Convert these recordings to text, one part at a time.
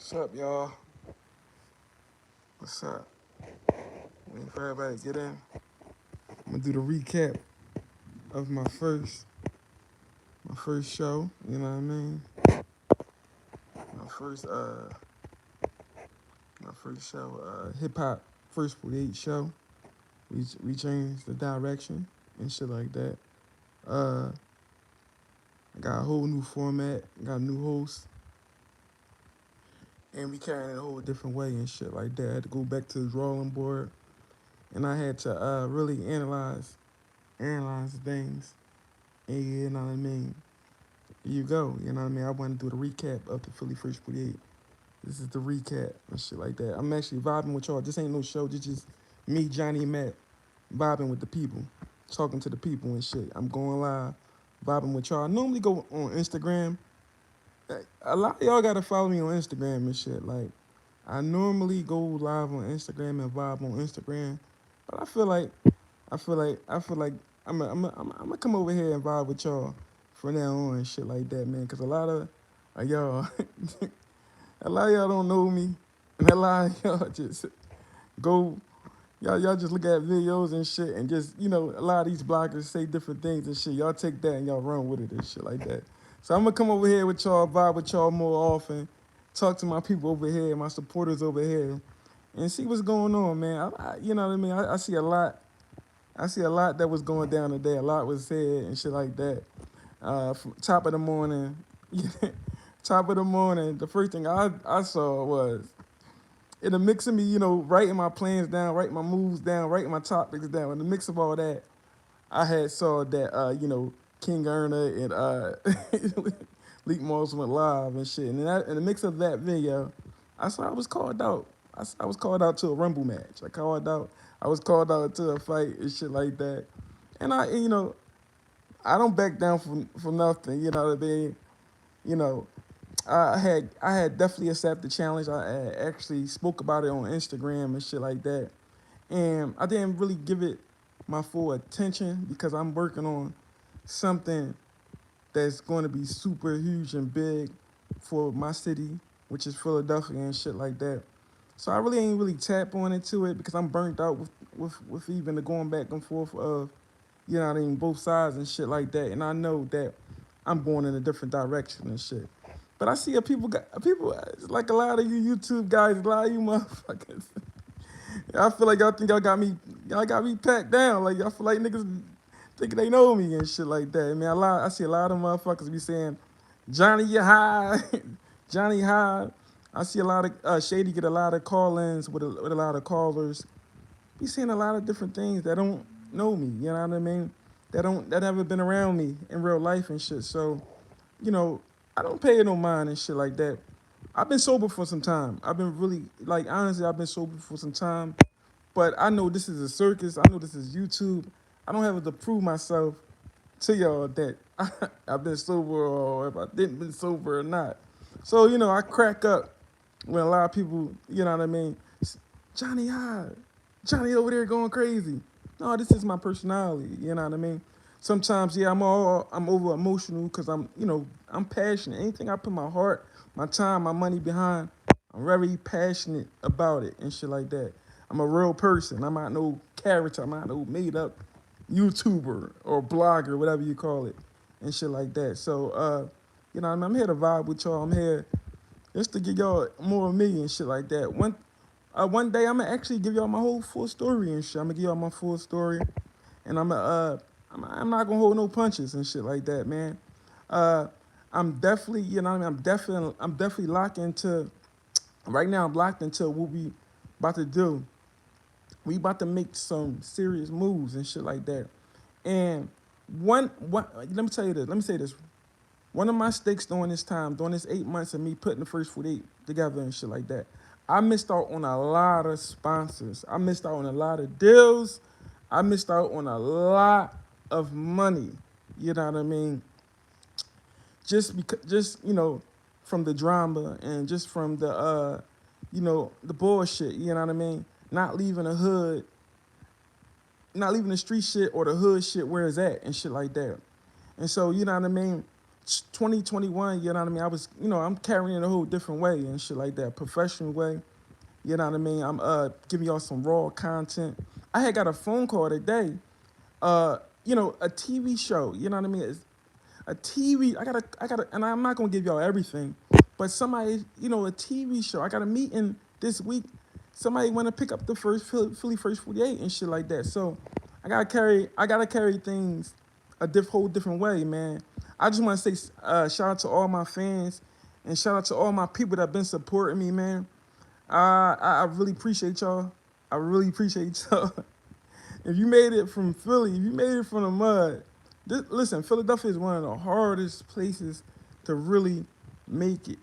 What's up, y'all? What's up? Waiting for everybody to get in. I'm gonna do the recap of my first show. You know what I mean? My first uh my first show, hip hop first 48 show. We changed the direction and shit like that. Uh, I got a whole new format. Got a new host, and we carrying it a whole different way and shit like that. I had to go back to the drawing board, and I had to really analyze things. And you know what I mean? Here you go. You know what I mean? I want to do the recap of the Philly First 48. This is the recap and shit like that. I'm actually vibing with y'all. This ain't no show. This just me, Johnniemac, vibing with the people, talking to the people and shit. I'm going live, vibing with y'all. I normally go on Instagram. A lot of y'all gotta follow me on Instagram and shit. Like, I normally go live on Instagram and vibe on Instagram, but I feel like I'm gonna come over here and vibe with y'all from now on and shit like that, man. Cause a lot of y'all, a lot of y'all don't know me, and a lot of y'all just go, y'all just look at videos and shit, and just a lot of these bloggers say different things and shit. Y'all take that and y'all run with it and shit like that. So I'm gonna come over here with y'all, vibe with y'all more often, talk to my people over here, my supporters over here, and see what's going on, man. You know what I mean? I see a lot. I see a lot that was going down today. A lot was said and shit like that. From top of the morning, top of the morning, the first thing I saw was in the mix of me, writing my plans down, writing my moves down, writing my topics down. In the mix of all that, I had saw that King Erna and Leak Moss went live and shit. And in the mix of that video, I saw I was called out. I was called out to a Rumble match. I was called out to a fight and shit like that. And I don't back down from nothing. You know what I mean? You know, I had definitely accepted the challenge. I had actually spoke about it on Instagram and shit like that. And I didn't really give it my full attention because I'm working on something that's going to be super huge and big for my city, which is Philadelphia and shit like that. So I really ain't really tap on into it because I'm burnt out with even the going back and forth of, what I mean, both sides and shit like that. And I know that I'm going in a different direction and shit. But I see people like a lot of you YouTube guys, a lot of you motherfuckers. I feel like y'all think y'all got me packed down. Like y'all feel like niggas thinking they know me and shit like that. I mean, I see a lot of motherfuckers be saying, Johnny, you high, Johnny high. I see a lot of Shady get a lot of call-ins with a lot of callers. Be saying a lot of different things that don't know me. You know what I mean? That haven't been around me in real life and shit. So, you know, I don't pay no mind and shit like that. I've been sober for some time. I've been really, like, honestly, I've been sober for some time. But I know this is a circus. I know this is YouTube. I don't have to prove myself to y'all that I've been sober or if I didn't been sober or not. So, I crack up when a lot of people, you know what I mean? Johnny high. Johnny over there going crazy. No, this is my personality, you know what I mean? Sometimes, yeah, I'm over emotional because I'm passionate. Anything I put my heart, my time, my money behind, I'm very passionate about it and shit like that. I'm a real person. I'm not no character. I'm not no made up YouTuber or blogger, whatever you call it, and shit like that. So, I'm here to vibe with y'all. I'm here just to give y'all more of me and shit like that. One day I'm gonna actually give y'all my whole full story and shit. I'm gonna give y'all my full story, and I'm not gonna hold no punches and shit like that, man. Uh, I'm definitely, I'm definitely locked into. Right now, I'm locked into what we about to do. We about to make some serious moves and shit like that. And one, let me tell you this. Let me say this. One of my stakes during this time, during this 8 months of me putting the first foot eight together and shit like that, I missed out on a lot of sponsors. I missed out on a lot of deals. I missed out on a lot of money. You know what I mean? Just from the drama and just from the bullshit. You know what I mean? Not leaving the hood, not leaving the street shit or the hood shit where it's at and shit like that. And so, you know what I mean? 2021, you know what I mean? I was, I'm carrying it a whole different way and shit like that, professional way. You know what I mean? I'm giving y'all some raw content. I had got a phone call today. A TV show. You know what I mean? It's a TV. I gotta, and I'm not gonna give y'all everything, but somebody, a TV show. I got a meeting this week. Somebody want to pick up the first Philly first 48 and shit like that. So I gotta carry things a whole different way, man. I just want to say shout out to all my fans and shout out to all my people that been supporting me, man. I really appreciate y'all. I really appreciate y'all. If you made it from Philly, if you made it from the mud, listen, Philadelphia is one of the hardest places to really make it.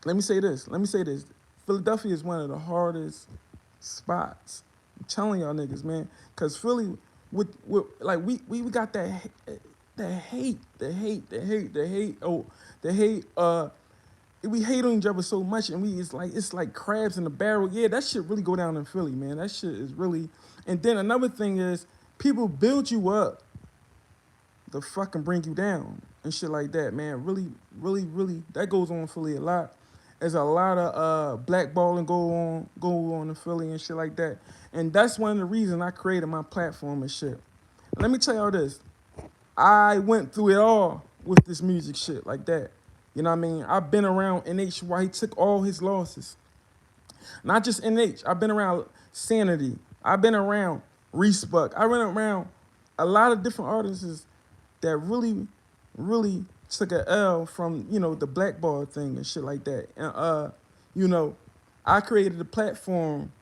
Let me say this. Let me say this. Philadelphia is one of the hardest spots. I'm telling y'all niggas, man. Cause Philly, with like we got the hate. Oh, the hate. We hate on each other so much, and it's like crabs in a barrel. Yeah, that shit really go down in Philly, man. That shit is really. And then another thing is, people build you up to fucking bring you down and shit like that, man. Really, really, really, that goes on in Philly a lot. There's a lot of blackballing go on in Philly and shit like that. And that's one of the reasons I created my platform and shit. Let me tell y'all this. I went through it all with this music shit like that. You know what I mean? I've been around NH while he took all his losses. Not just NH. I've been around Sanity. I've been around Reese Buck. I went around a lot of different artists that really, really took a L from, the blackball thing and shit like that. And you know, I created a platform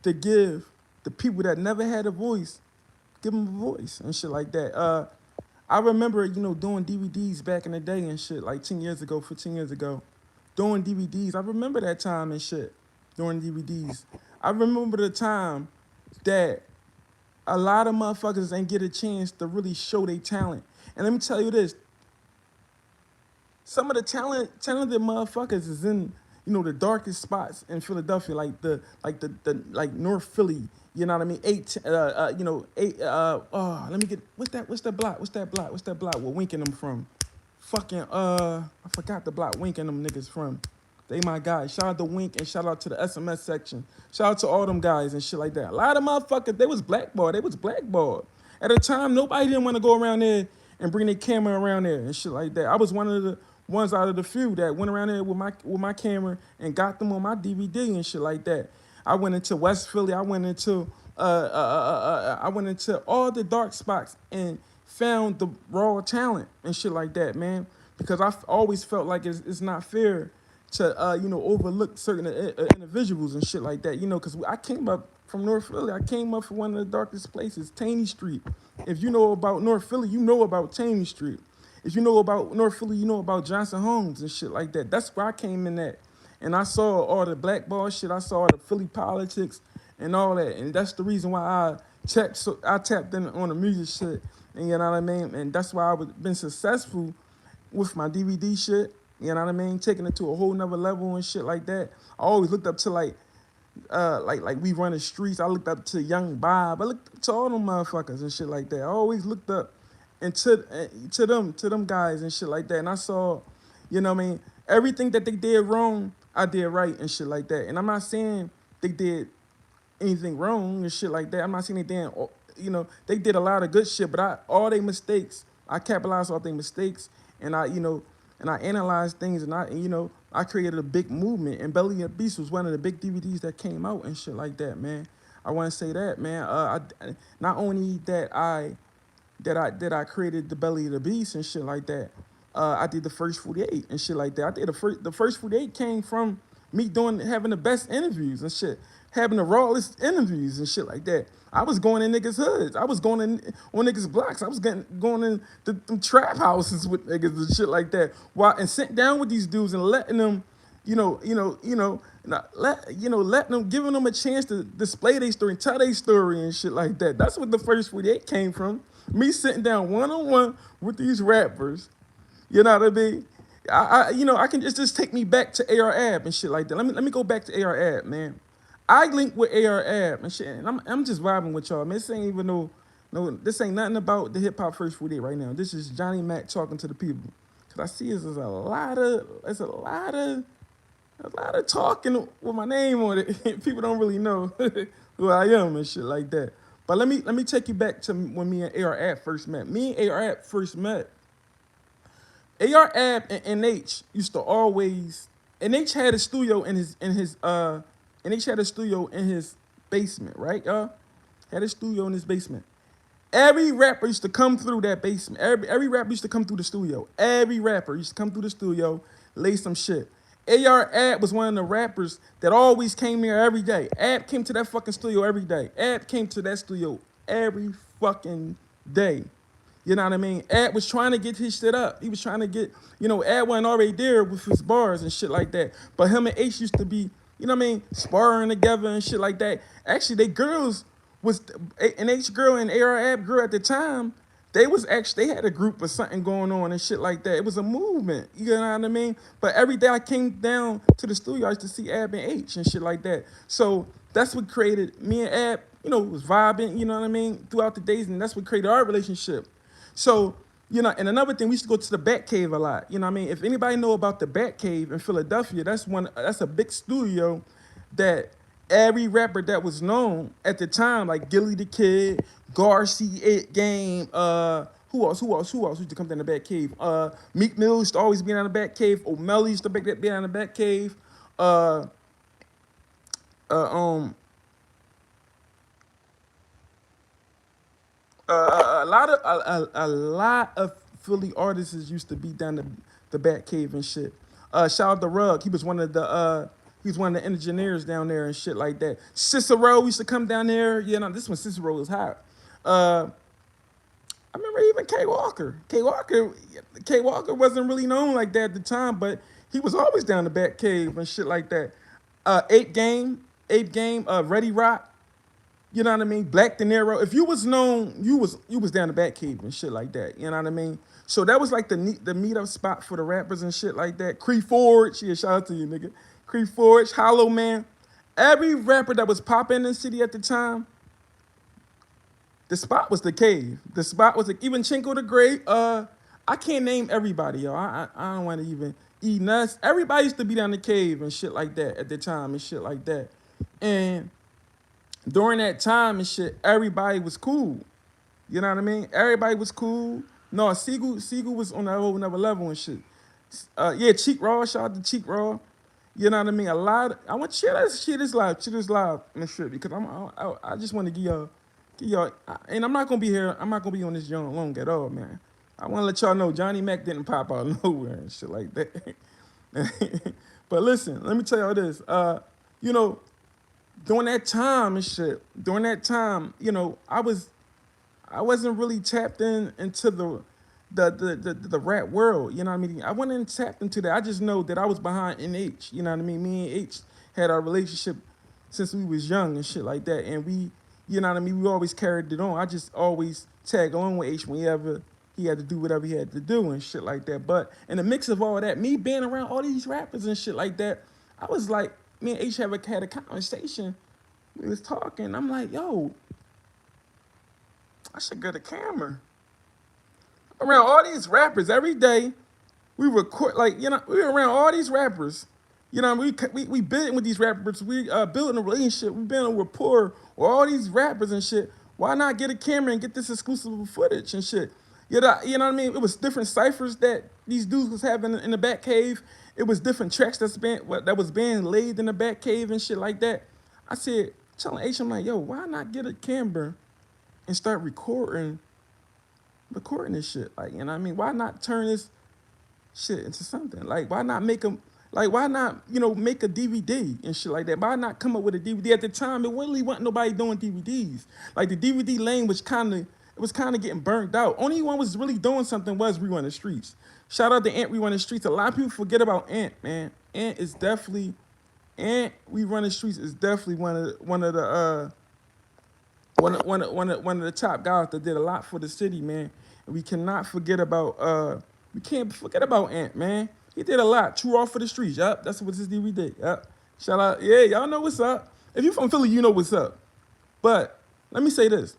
to give the people that never had a voice, give them a voice and shit like that. I remember, doing DVDs back in the day and shit, like 10 years ago, 15 years ago, doing DVDs. I remember that time and shit, doing DVDs. I remember the time that a lot of motherfuckers ain't get a chance to really show their talent. And let me tell you this, some of the talented motherfuckers is in, the darkest spots in Philadelphia, like North Philly. You know what I mean? Let me get what's that block? What's that block? Where Wink and them from? Fucking I forgot the block Wink and them niggas from. They my guys. Shout out to Wink and shout out to the SMS section. Shout out to all them guys and shit like that. A lot of motherfuckers, they was blackballed. They was blackballed. At the time, nobody didn't want to go around there and bring their camera around there and shit like that. I was one of the ones out of the few that went around there with my camera and got them on my DVD and shit like that. I went into West Philly. I went into all the dark spots and found the raw talent and shit like that, man. Because I always felt like it's not fair to overlook certain individuals and shit like that. Because I came up from North Philly. I came up from one of the darkest places, Taney Street. If you know about North Philly, you know about Taney Street. If you know about North Philly, you know about Johnson Homes and shit like that. That's where I came in at. And I saw all the blackball shit. I saw the Philly politics and all that. And that's the reason why I tapped in on the music shit. And you know what I mean? And that's why I've been successful with my DVD shit. You know what I mean? Taking it to a whole nother level and shit like that. I always looked up to like we run the streets. I looked up to Young Bob. I looked up to all them motherfuckers and shit like that. I always looked up and to them guys and shit like that. And I saw, everything that they did wrong, I did right and shit like that. And I'm not saying they did anything wrong and shit like that. I'm not saying they did, they did a lot of good shit, but all their mistakes, I capitalized all their mistakes, and I analyzed things, and I created a big movement. And Belly of the Beast was one of the big DVDs that came out and shit like that, man. I want to say that, man. Not only that I created the Belly of the Beast and shit like that. I did the first 48 and shit like that. I did the first 48 came from me having the best interviews and shit, having the rawest interviews and shit like that. I was going in niggas' hoods. I was going in on niggas' blocks. I was going in the trap houses with niggas and shit like that. And sitting down with these dudes and letting them, letting them, giving them a chance to display their story and tell their story and shit like that. That's what the first 48 came from. Me sitting down one-on-one with these rappers. You know what I mean? I can just take me back to AR Ab and shit like that. Let me go back to AR Ab, man. I linked with AR Ab and shit, and I'm just vibing with y'all, man. This ain't even no No, this ain't nothing about the hip hop first 48 right now. This is Johnniemac talking to the people. Cause I see there's a lot of talking with my name on it. People don't really know who I am and shit like that. But let me take you back to when me and AR Ab first met. Me and AR Ab first met. AR Ab and NH used to always NH had a studio in his NH had a studio in his basement, right? Had a studio in his basement. Every rapper used to come through that basement. Every rapper used to come through the studio. Every rapper used to come through the studio, lay some shit. AR Ab was one of the rappers that always came here every day. Ab came to that fucking studio every day. Ab came to that studio every fucking day. You know what I mean? Ad was trying to get his shit up. He was trying to get, Ad wasn't already there with his bars and shit like that. But him and H used to be, you know what I mean, sparring together and shit like that. Actually, they girls was an H girl and AR Ab girl at the time. They had a group or something going on and shit like that. It was a movement, you know what I mean? But every day I came down to the studio, I used to see Ab and H and shit like that. So that's what created me and Ab, was vibing, you know what I mean, throughout the days, and that's what created our relationship. So, and another thing, we used to go to the Bat Cave a lot. You know what I mean? If anybody know about the Bat Cave in Philadelphia, that's a big studio that every rapper that was known at the time, like Gilly the Kid, Garcia, It Game, who else used to come down the Bat Cave? Meek Mill used to always be down the Bat Cave. O'Malley used to be down the Bat Cave. Uh, uh, um, a lot of Philly artists used to be down the Bat Cave and shit. Shout out to Rug. He was one of the engineers down there and shit like that. Cicero used to come down there. This one Cicero was hot. Uh, I remember even K Walker. K Walker wasn't really known like that at the time, but he was always down the Bat Cave and shit like that. Eight game, Ready Rock. You know what I mean? Black De Niro. If you was known, you was down the Bat Cave and shit like that. You know what I mean? So that was like the meetup spot for the rappers and shit like that. Cree Forge, yeah, shout out to you, nigga. Cree Forge, Hollow Man. Every rapper that was popping in the city at the time, the spot was the cave. The spot was even Chinko the Great. I can't name everybody, y'all. I don't want to even eat nuts. Everybody used to be down the cave and shit like that at the time and shit like that. And during that time and shit, everybody was cool. You know what I mean? Everybody was cool. No, Siegel was on that whole another level and shit. Yeah, Cheek Raw, shout out to Cheek Raw. You know what I mean? I want to share that shit this live and shit because I just want to give y'all, and I'm not gonna be here. I'm not gonna be on this joint long at all, man. I want to let y'all know Johnniemac didn't pop out of nowhere and shit like that. But listen, let me tell y'all this. You know, during that time and shit, I wasn't really tapped into the rap world. You know what I mean? I wasn't tapped into that. I just know that I was behind NH. You know what I mean? Me and H had our relationship since we was young and shit like that. And we, you know what I mean? We always carried it on. I just always tag along with H whenever he had to do whatever he had to do and shit like that. But in the mix of all that, me being around all these rappers and shit like that, I was like, me and H had a conversation. We was talking. I'm like, yo, I should get a camera. Around all these rappers every day, we record we were around all these rappers. We building with these rappers. We building a relationship. We building a rapport with all these rappers and shit. Why not get a camera and get this exclusive footage and shit? You know what I mean? It was different ciphers that these dudes was having in the Bat Cave. It was different tracks that was being laid in the Bat Cave and shit like that. I said, telling H, I'm like, yo, why not get a camera and start recording this shit? Like, you know what I mean? Why not turn this shit into something? Like, why not make them? Like, why not, make a DVD and shit like that? Why not come up with a DVD? At the time, it really wasn't nobody doing DVDs. Like, the DVD lane was kind of getting burnt out. Only one was really doing something was We Run the Streets. Shout out to Ant, We Run the Streets. A lot of people forget about Ant, man. Ant, We Run the Streets is definitely one of the top guys that did a lot for the city, man. And we can't forget about Ant, man. He did a lot. True Off for the Streets. Yup, that's what his DVD. Yup. Shout out. Yeah, y'all know what's up. If you from Philly, you know what's up. But let me say this.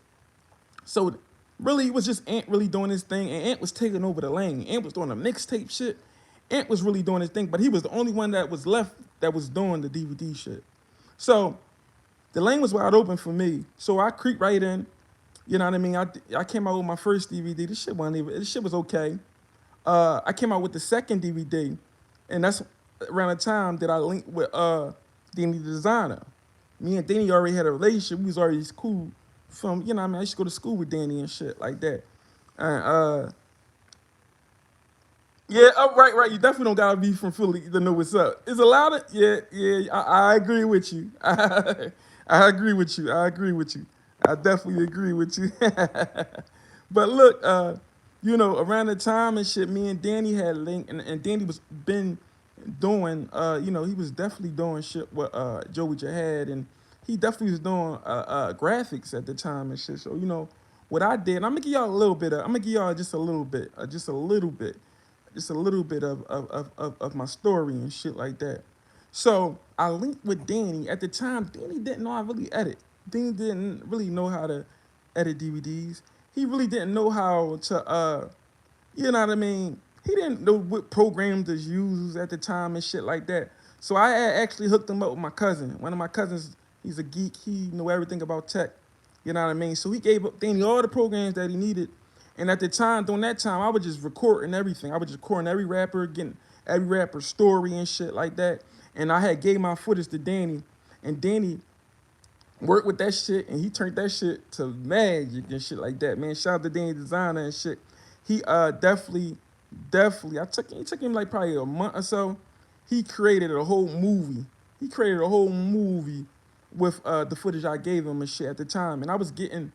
So Really, it was just Ant really doing his thing, and Ant was taking over the lane. Ant was doing the mixtape shit. Ant was really doing his thing, but he was the only one that was left that was doing the DVD shit. So the lane was wide open for me. So I creeped right in. You know what I mean? I came out with my first DVD. This shit wasn't even. This shit was okay. I came out with the second DVD, and that's around the time that I linked with Danny the Designer. Me and Danny already had a relationship. We was already cool from, you know what I mean? I used to go to school with Danny and shit like that. And yeah, oh, right, right. You definitely don't gotta be from Philly to know what's up. It's a lot of yeah, yeah. I agree with you. I agree with you. I agree with you. I definitely agree with you. But look, you know, around the time and shit, me and Danny had linked, and Danny was been doing, you know, he was definitely doing shit with Joey Jihad, and he definitely was doing graphics at the time and shit. So you know, what I did, I'm gonna give y'all a little bit of, I'm gonna give y'all just a little bit, just a little bit of my story and shit like that. So I linked with Danny. At the time, Danny didn't know how to really edit. Danny didn't really know how to edit DVDs. He really didn't know how to, you know what I mean? He didn't know what program to use at the time and shit like that. So I had actually hooked him up with my cousin. One of my cousins, he's a geek. He knew everything about tech. You know what I mean? So he gave Danny all the programs that he needed. And at the time, during that time, I was just recording everything. I was just recording every rapper, getting every rapper's story and shit like that. And I had gave my footage to Danny. And Danny worked with that shit, and he turned that shit to magic and shit like that. Man, shout out to Danny Designer and shit. He definitely. It took him like probably a month or so. He created a whole movie. He created a whole movie with the footage I gave him and shit at the time. And I was getting,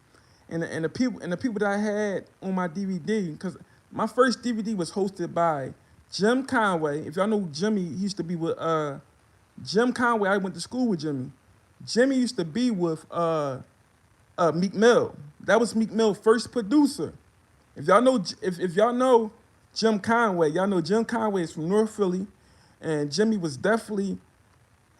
and the people that I had on my DVD, because my first DVD was hosted by Jim Conway. If y'all know Jimmy, he used to be with Jim Conway. I went to school with Jimmy. Jimmy used to be with Meek Mill. That was Meek Mill's first producer. If y'all know Jim Conway, y'all know Jim Conway is from North Philly, and Jimmy was definitely,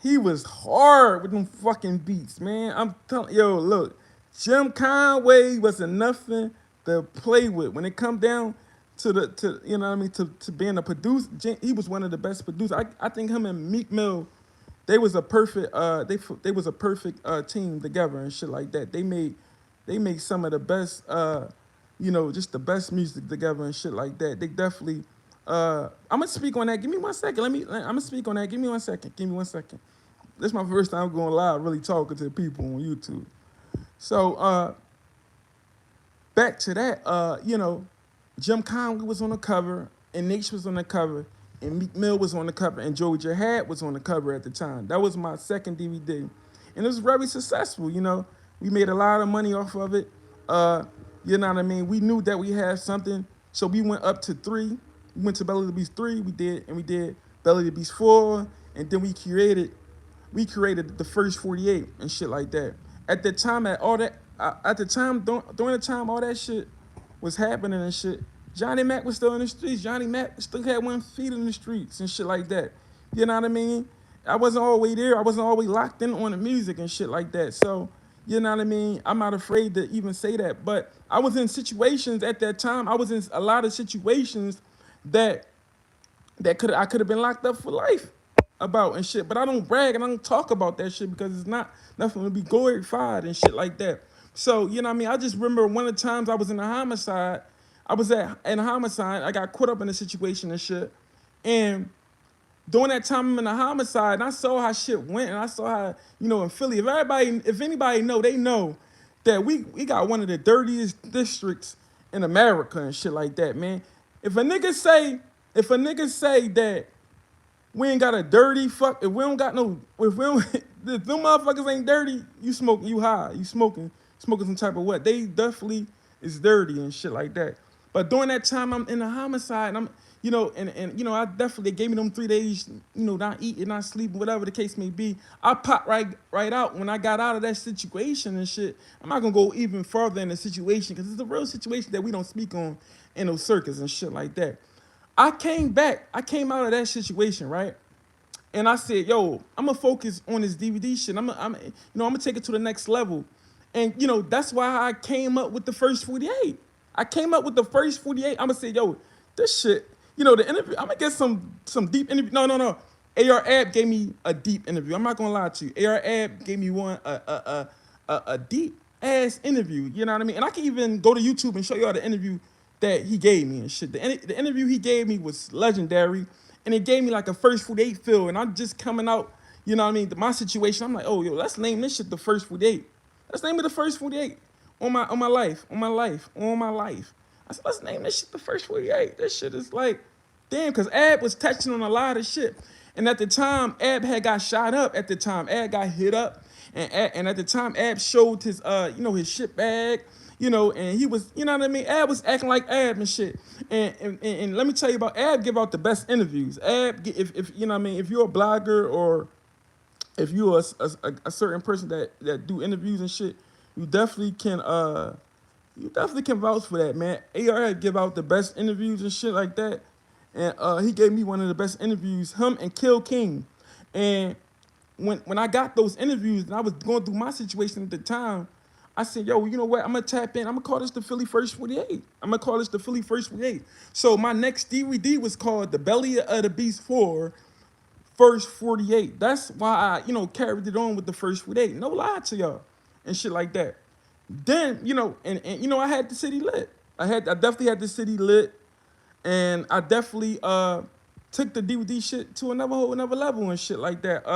he was hard with them fucking beats, man. I'm telling yo, look, Jim Conway wasn't nothing to play with when it come down to you know what I mean, to being a producer. He was one of the best producers. I think him and Meek Mill, they was a perfect they was a perfect team together and shit like that. They made some of the best you know, just the best music together and shit like that. They definitely I'm gonna speak on that. Give me 1 second. I'm gonna speak on that. Give me 1 second. Give me 1 second. This is my first time going live really talking to people on YouTube. So back to that, you know, Jim Conway was on the cover, and Nate was on the cover, and Meek Mill was on the cover, and Joey Jihad was on the cover at the time. That was my second DVD, and it was very successful. You know, we made a lot of money off of it. You know what I mean? We knew that we had something, so we went up to 3. We went to Belly of the Beast 3. We did Belly of the Beast 4, and then we created the first 48 and shit like that. At the time, during the time all that shit was happening and shit, Johnniemac was still in the streets. Johnniemac still had 1 feet in the streets and shit like that. You know what I mean? I wasn't always there. I wasn't always locked in on the music and shit like that. So, you know what I mean? I'm not afraid to even say that. But I was in situations at that time. I was in a lot of situations that I could have been locked up for life about and shit. But I don't brag and I don't talk about that shit because it's not nothing to be glorified and shit like that. So, you know what I mean? I just remember one of the times I was in a homicide. I was in a homicide. I got caught up in a situation and shit. And during that time I'm in a homicide, and I saw how shit went, and I saw how, you know, in Philly, if anybody know, they know that we got one of the dirtiest districts in America and shit like that, man. If a nigga say that we ain't got a dirty fuck, if we don't got no, if we don't, if them motherfuckers ain't dirty, you smoking, you high, you smoking some type of what? They definitely is dirty and shit like that. But during that time, I'm in a homicide, and I'm, you know, and you know, I definitely gave me them 3 days, you know, not eating, not sleeping, whatever the case may be. I popped right out when I got out of that situation and shit. I'm not gonna go even further in the situation because it's a real situation that we don't speak on in those circuits and shit like that. I came out of that situation, right? And I said, yo, I'm gonna focus on this DVD shit. I'm gonna take it to the next level. And you know, that's why I came up with the first 48. I came up with the first 48. I'm gonna say, yo, this shit. You know, the interview. I'm gonna get some deep interview. No. AR Ab gave me a deep interview. I'm not gonna lie to you. AR Ab gave me one a deep ass interview. You know what I mean? And I can even go to YouTube and show y'all the interview that he gave me and shit. The interview he gave me was legendary, and it gave me like a first 48 feel. And I'm just coming out. You know what I mean? My situation. I'm like, oh yo, let's name this shit the first 48. Let's name it the first 48 on my life, on my life, on my life. I said, let's name this shit the first 48. This shit is like, damn, because Ab was touching on a lot of shit. And at the time, Ab had got shot up at the time. Ab got hit up. And at the time, Ab showed his, his shit bag, and he was, you know what I mean? Ab was acting like Ab and shit. And let me tell you about Ab give out the best interviews. Ab, if you know what I mean, if you're a blogger or if you're a certain person that do interviews and shit, you definitely can vouch for that, man. AR give out the best interviews and shit like that. And he gave me one of the best interviews, him and Kill King. And when I got those interviews and I was going through my situation at the time, I said, yo, you know what? I'm gonna tap in. I'm gonna call this the Philly First 48. I'm gonna call this the Philly First 48. So my next DVD was called The Belly of the Beast 4 First 48. That's why I, carried it on with the first 48. No lie to y'all and shit like that. Then, and I had the city lit. I definitely had the city lit, and I definitely took the DVD shit to another level and shit like that.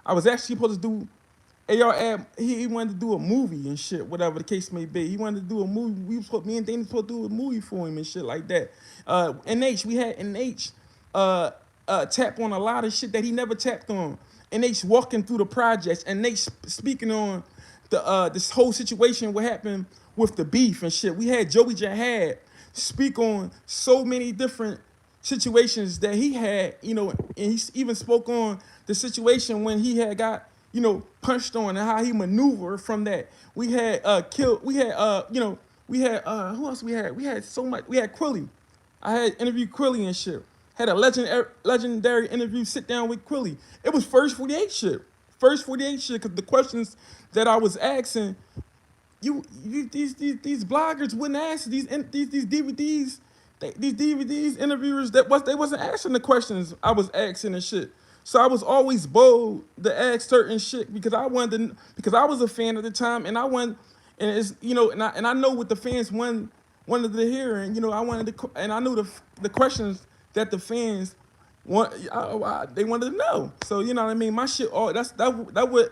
I was actually supposed to do AR Ab, he wanted to do a movie and shit, whatever the case may be. He wanted to do a movie. Me and Dana supposed to do a movie for him and shit like that. We had NH tap on a lot of shit that he never tapped on. NH walking through the projects, and NH speaking on this whole situation, what happened with the beef and shit. We had Joey Jahad speak on so many different situations that he had, and he even spoke on the situation when he had got, punched on and how he maneuvered from that. We had who else we had? We had so much. We had Quilly. I had interviewed Quilly and shit. Had a legendary interview, sit down with Quilly. It was first 48 shit. First 48 shit, because the questions that I was asking, these bloggers wouldn't answer these DVDs. These DVDs interviewers they wasn't asking the questions I was asking and shit. So I was always bold to ask certain shit because I was a fan at the time, and I wanted, and it's and I know what the fans wanted to hear, and I wanted to, and I knew the questions that the fans they wanted to know. So you know what I mean. My shit, all that's what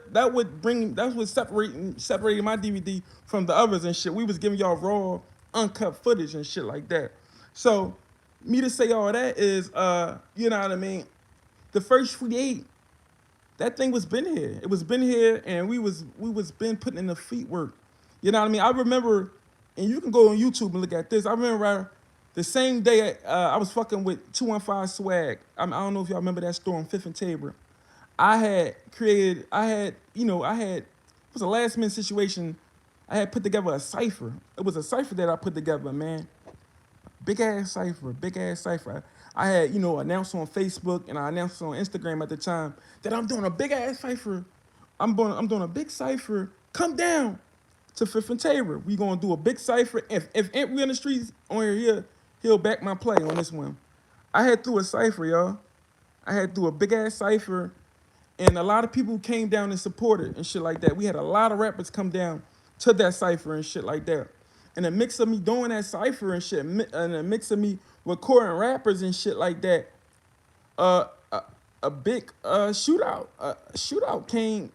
separated my DVD from the others and shit. We was giving y'all raw, uncut footage and shit like that. So me to say all that is, you know what I mean. The first 48, that thing was been here. It was been here, and we was been putting in the feet work. You know what I mean. I remember, and you can go on YouTube and look at this. I remember the same day I was fucking with 215 Swag. I don't know if y'all remember that store on 5th and Tabor. It was a last minute situation. I had put together a cipher. It was a cipher that I put together, man. Big ass cipher. I had, announced on Facebook and I announced on Instagram at the time that I'm doing a big ass cipher. I'm doing a big cipher. Come down to 5th and Tabor. We gonna do a big cipher. If Ant we in the streets on here, he'll back my play on this one. I had through a cipher, y'all. I had through a big ass cipher, and a lot of people came down and supported and shit like that. We had a lot of rappers come down to that cipher and shit like that. And a mix of me doing that cipher and shit, and a mix of me recording rappers and shit like that, a big shootout came,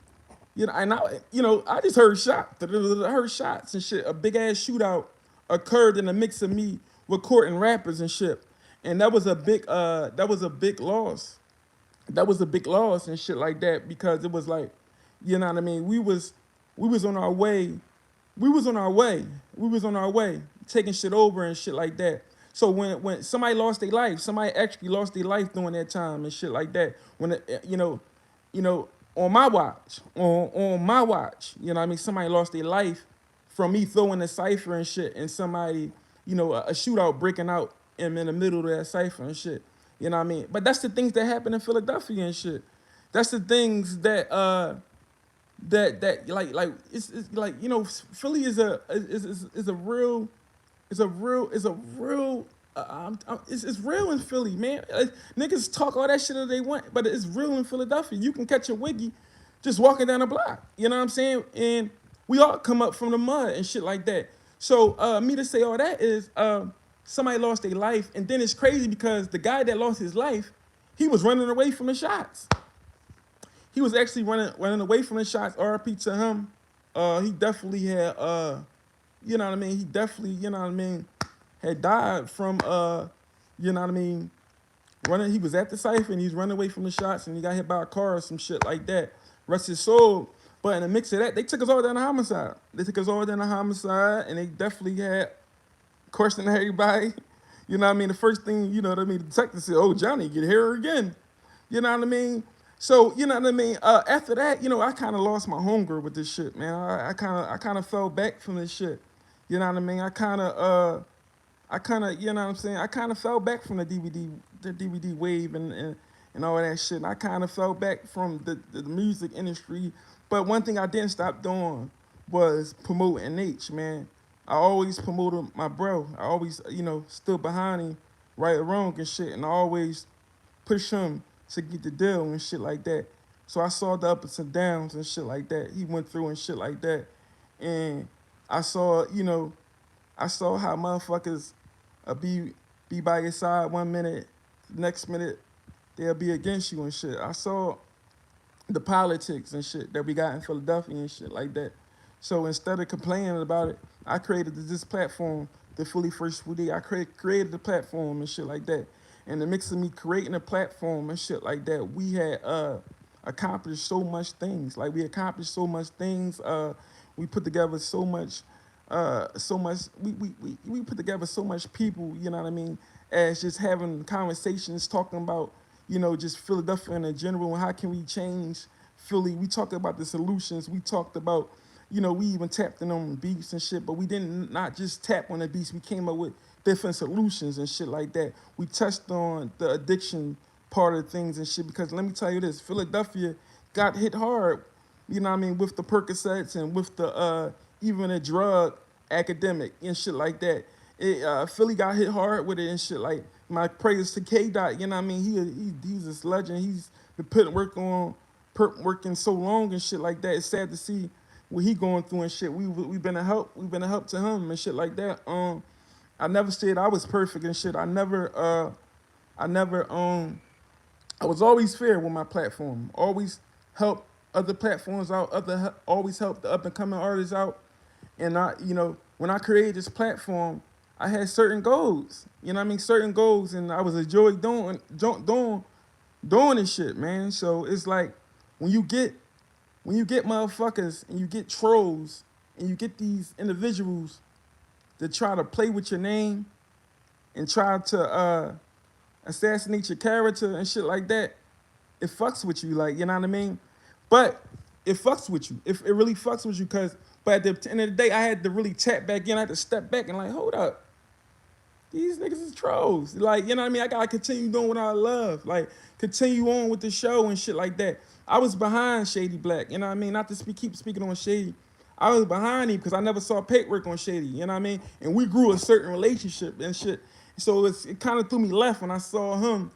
and I just heard shots and shit. A big ass shootout occurred in a mix of me recording rappers and shit, and that was a big loss. That was a big loss and shit like that, because it was like, you know what I mean. We was on our way. We was on our way, taking shit over and shit like that. So when somebody lost their life, somebody actually lost their life during that time and shit like that. When on my watch, you know what I mean, somebody lost their life from me throwing a cipher and shit, and somebody, a shootout breaking out in the middle of that cipher and shit. You know what I mean? But that's the things that happen in Philadelphia and shit. That's the things that that like it's like, Philly is a it's a real it's real in Philly, man. Niggas talk all that shit that they want, but it's real in Philadelphia. You can catch a wiggy just walking down the block. You know what I'm saying? And we all come up from the mud and shit like that. So me to say all that is somebody lost their life, and then it's crazy because the guy that lost his life, he was running away from the shots. He was actually running away from the shots. RP to him. He definitely had you know what I mean? He definitely, you know what I mean, had died from you know what I mean, running. He was at the cipher and he's running away from the shots and he got hit by a car or some shit like that. Rest his soul. But in the mix of that, they took us all down to homicide. They took us all down to homicide and they definitely had questioning everybody. You know what I mean? The first thing, you know what I mean, the detective said, "Oh, Johnny, get here again." You know what I mean? So, you know what I mean? After that, you know, I kind of lost my hunger with this shit, man. I kind of fell back from this shit. You know what I mean? I kind of, you know what I'm saying? I kind of fell back from the DVD wave and all that shit. And I kind of fell back from the music industry. But one thing I didn't stop doing was promoting H, man. I always promoted my bro. I always, you know, stood behind him, right or wrong and shit. And I always push him to get the deal and shit like that. So I saw the ups and downs and shit like that. He went through and shit like that. And I saw, you know, I saw how motherfuckers be by your side 1 minute, next minute they'll be against you and shit. I saw the politics and shit that we got in Philadelphia and shit like that. So instead of complaining about it, I created this platform, the Philly First Foodie. I created the platform and shit like that. And the mix of me creating a platform and shit like that, we had accomplished so much things. Like we accomplished so much things. We put together so much, we put together so much people, you know what I mean, as just having conversations, talking about, you know, just Philadelphia in general, and how can we change Philly. We talked about the solutions. We talked about, you know, we even tapped in on beats and shit, but we didn't not just tap on the beats. We came up with different solutions and shit like that. We touched on the addiction part of things and shit, because let me tell you this, Philadelphia got hit hard, you know what I mean, with the Percocets and with the even a drug academic and shit like that. Philly got hit hard with it and shit. Like my prayers to K Dot, you know what I mean? He's this legend. He's been putting working so long and shit like that. It's sad to see what he going through and shit. We've been a help. We've been a help to him and shit like that. I never said I was perfect and shit. I never I was always fair with my platform. Always help other platforms out. Always help the up and coming artists out. And I, you know, when I created this platform, I had certain goals. You know what I mean? Certain goals, and I was enjoying doing this shit, man. So it's like when you get motherfuckers and you get trolls and you get these individuals that try to play with your name and try to assassinate your character and shit like that, it fucks with you, like, you know what I mean? But it fucks with you. If it really fucks with you, but at the end of the day, I had to really tap back in. I had to step back and like, hold up. These niggas is trolls. Like, you know what I mean? I gotta continue doing what I love. Like, continue on with the show and shit like that. I was behind Shady Black, you know what I mean? Not to keep speaking on Shady. I was behind him because I never saw paperwork on Shady, you know what I mean? And we grew a certain relationship and shit. So it kind of threw me left when I saw him,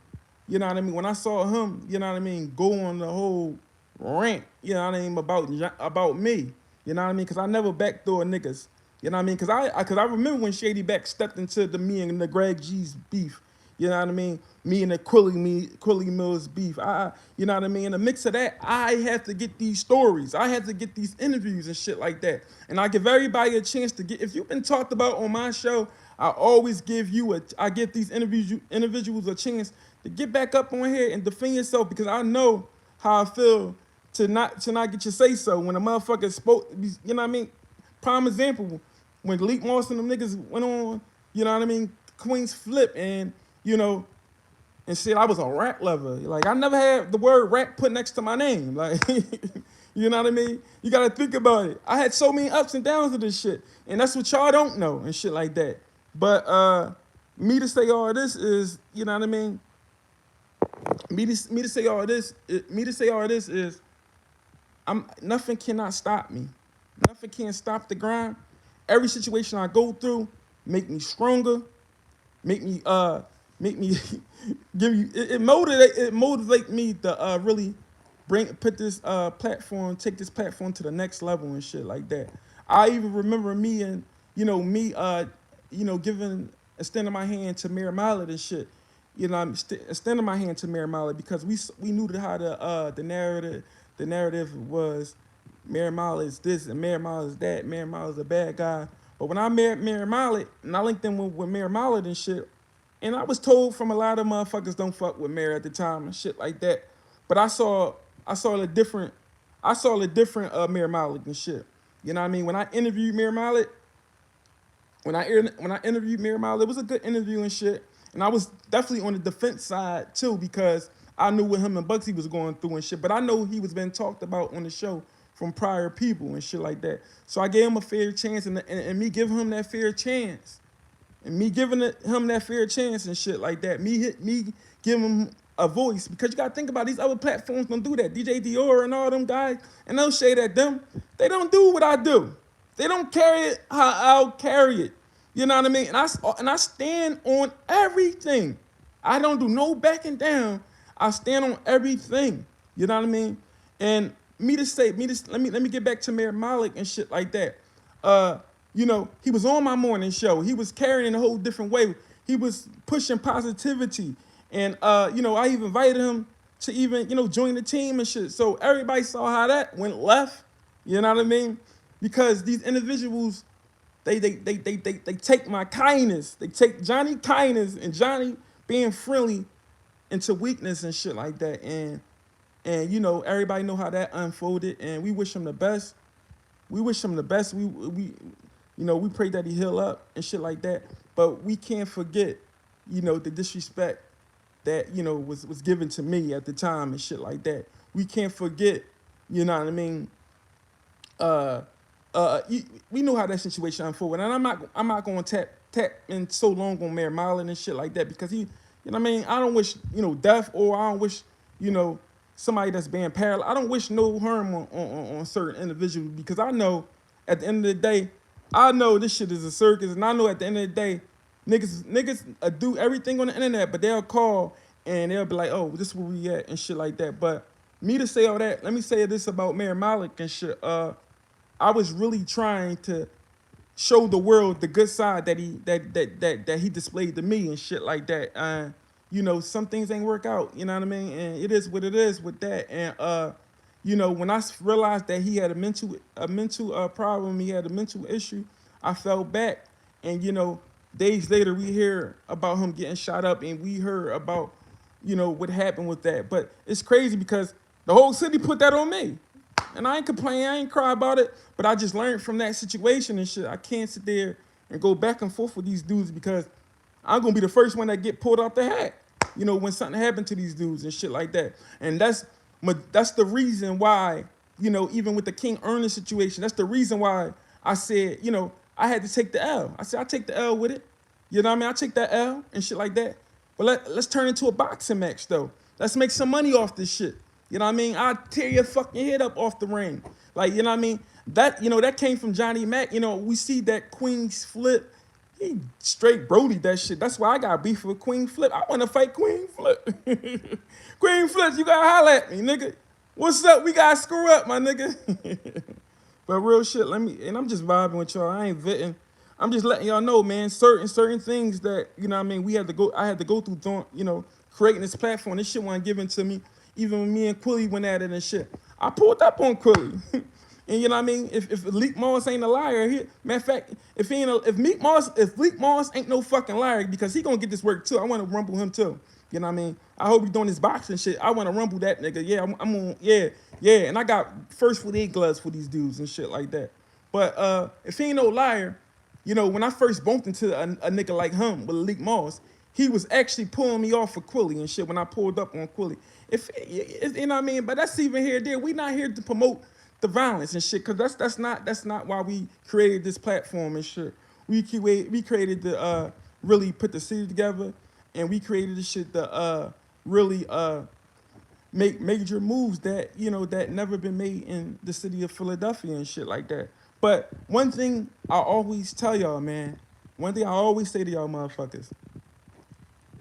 you know what I mean? When I saw him, you know what I mean, go on the whole rant, you know what I mean, about me, you know what I mean? Because I never backdoor niggas. You know what I mean? Cause I remember when Shady Back stepped into me and the Greg G's beef. You know what I mean? Me and the Quilly Mills beef. You know what I mean? In the mix of that, I had to get these stories. I had to get these interviews and shit like that. And I give everybody a chance to get. If you've been talked about on my show, I always I give these individuals a chance to get back up on here and defend yourself, because I know how I feel to not get your say so when a motherfucker spoke. You know what I mean? Prime example, when Leak Moss and them niggas went on, you know what I mean, Queen's Flip, and, you know, and shit, I was a rap lover. Like, I never had the word rap put next to my name. Like, you know what I mean? You gotta think about it. I had so many ups and downs of this shit, and that's what y'all don't know and shit like that. But me to say all this is, you know what I mean? Me to say all this is, nothing cannot stop me. Nothing can stop the grind. Every situation I go through, make me stronger, make me make me give you it motivate me to really put this platform, take this platform to the next level and shit like that. I even remember me and me giving extending my hand to Mayor Mallet and shit. I'm extending my hand to Mayor Mallet because we knew how the narrative was Mayor Mallet is this and Mayor Mallet is that. Mayor Mallet is a bad guy. But when I met Mayor Mallet and I linked in with Mayor Mallet and shit, and I was told from a lot of motherfuckers don't fuck with Mayor at the time and shit like that. But I saw the different Mayor Mallet and shit. You know what I mean? When I interviewed Mayor Mallet, when I interviewed Mayor Mallet, it was a good interview and shit. And I was definitely on the defense side too because I knew what him and Bugsy was going through and shit. But I know he was being talked about on the show from prior people and shit like that. So I gave him a fair chance, and me giving him that fair chance, and me giving him that fair chance and shit like that. Me giving him a voice because you gotta think about these other platforms don't do that. DJ Dior and all them guys, and no shade at them, they don't do what I do. They don't carry it how I'll carry it. You know what I mean? And I stand on everything. I don't do no backing down. I stand on everything. You know what I mean? And let me get back to Mayor Malik and shit like that. He was on my morning show. He was carrying a whole different way. He was pushing positivity. And I even invited him to even, join the team and shit. So everybody saw how that went left. You know what I mean? Because these individuals, they take my kindness. They take Johnny kindness and Johnny being friendly into weakness and shit like that. And everybody know how that unfolded. And we wish him the best. We wish him the best. We pray that he heal up and shit like that. But we can't forget, the disrespect that, was given to me at the time and shit like that. We can't forget, you know what I mean? We know how that situation unfolded. And I'm not going to tap in so long on Mayor Marlon and shit like that because he, you know what I mean? I don't wish, death, or I don't wish, somebody that's being paralyzed. I don't wish no harm on certain individuals because I know at the end of the day, I know this shit is a circus, and I know at the end of the day, niggas do everything on the internet, but they'll call and they'll be like, oh, this is where we at and shit like that. But me to say all that, let me say this about Mayor Malik and shit. I was really trying to show the world the good side that he displayed to me and shit like that. Some things ain't work out, you know what I mean? And it is what it is with that. And when I realized that he had a mental problem, he had a mental issue, I fell back. And days later we hear about him getting shot up, and we heard about what happened with that. But it's crazy because the whole city put that on me. And I ain't complain, I ain't cry about it, but I just learned from that situation and shit. I can't sit there and go back and forth with these dudes because I'm gonna be the first one that get pulled out the hat, when something happened to these dudes and shit like that. And that's the reason why, even with the King Ernest situation, that's the reason why I said, I had to take the L. I said, I take the L with it. You know what I mean? I take that L and shit like that. But let's turn it into a boxing match though. Let's make some money off this shit. You know what I mean? I'll tear your fucking head up off the ring. Like, you know what I mean? That came from Johnniemac. We see that Queen's Flip. He straight Brody that shit. That's why I got beef with Queen Flip. I want to fight Queen Flip. Queen Flip, you got to holler at me, nigga. What's up? We got to screw up, my nigga. But real shit, and I'm just vibing with y'all. I ain't vetting. I'm just letting y'all know, man, certain things that, I mean, I had to go through, creating this platform. This shit wasn't given to me. Even when me and Quilly went at it and shit, I pulled up on Quilly. And you know what I mean? If Leak Moss ain't a liar, matter of fact, if Leak Moss ain't no fucking liar, because he gonna get this work too. I want to rumble him too. You know what I mean? I hope he's doing this boxing shit. I want to rumble that nigga. Yeah, I'm on. Yeah. And I got first with aid gloves for these dudes and shit like that. But if he ain't no liar, when I first bumped into a nigga like him with Leak Moss, he was actually pulling me off for Quilly and shit when I pulled up on Quilly. You know what I mean? But that's even here, there. We not here to promote the violence and shit, because that's not why we created this platform and shit. We created to really put the city together, and we created this shit to really make major moves that that never been made in the city of Philadelphia and shit like that. But one thing I always tell y'all, man, one thing I always say to y'all motherfuckers,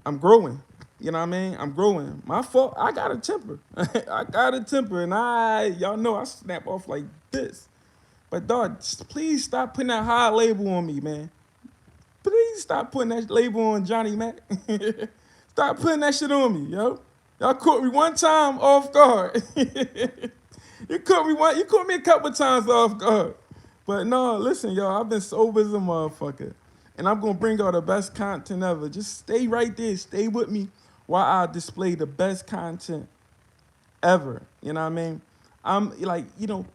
I'm growing. You know what I mean? I'm growing. My fault. I got a temper. I got a temper, and y'all know I snap off like this. But dog, please stop putting that high label on me, man. Please stop putting that label on Johnniemac. Stop putting that shit on me, yo. Y'all caught me one time off guard. You caught me a couple times off guard. But no, listen, y'all, I've been sober as a motherfucker. And I'm gonna bring y'all the best content ever. Just stay right there, stay with me while I display the best content ever. You know what I mean? I'm like,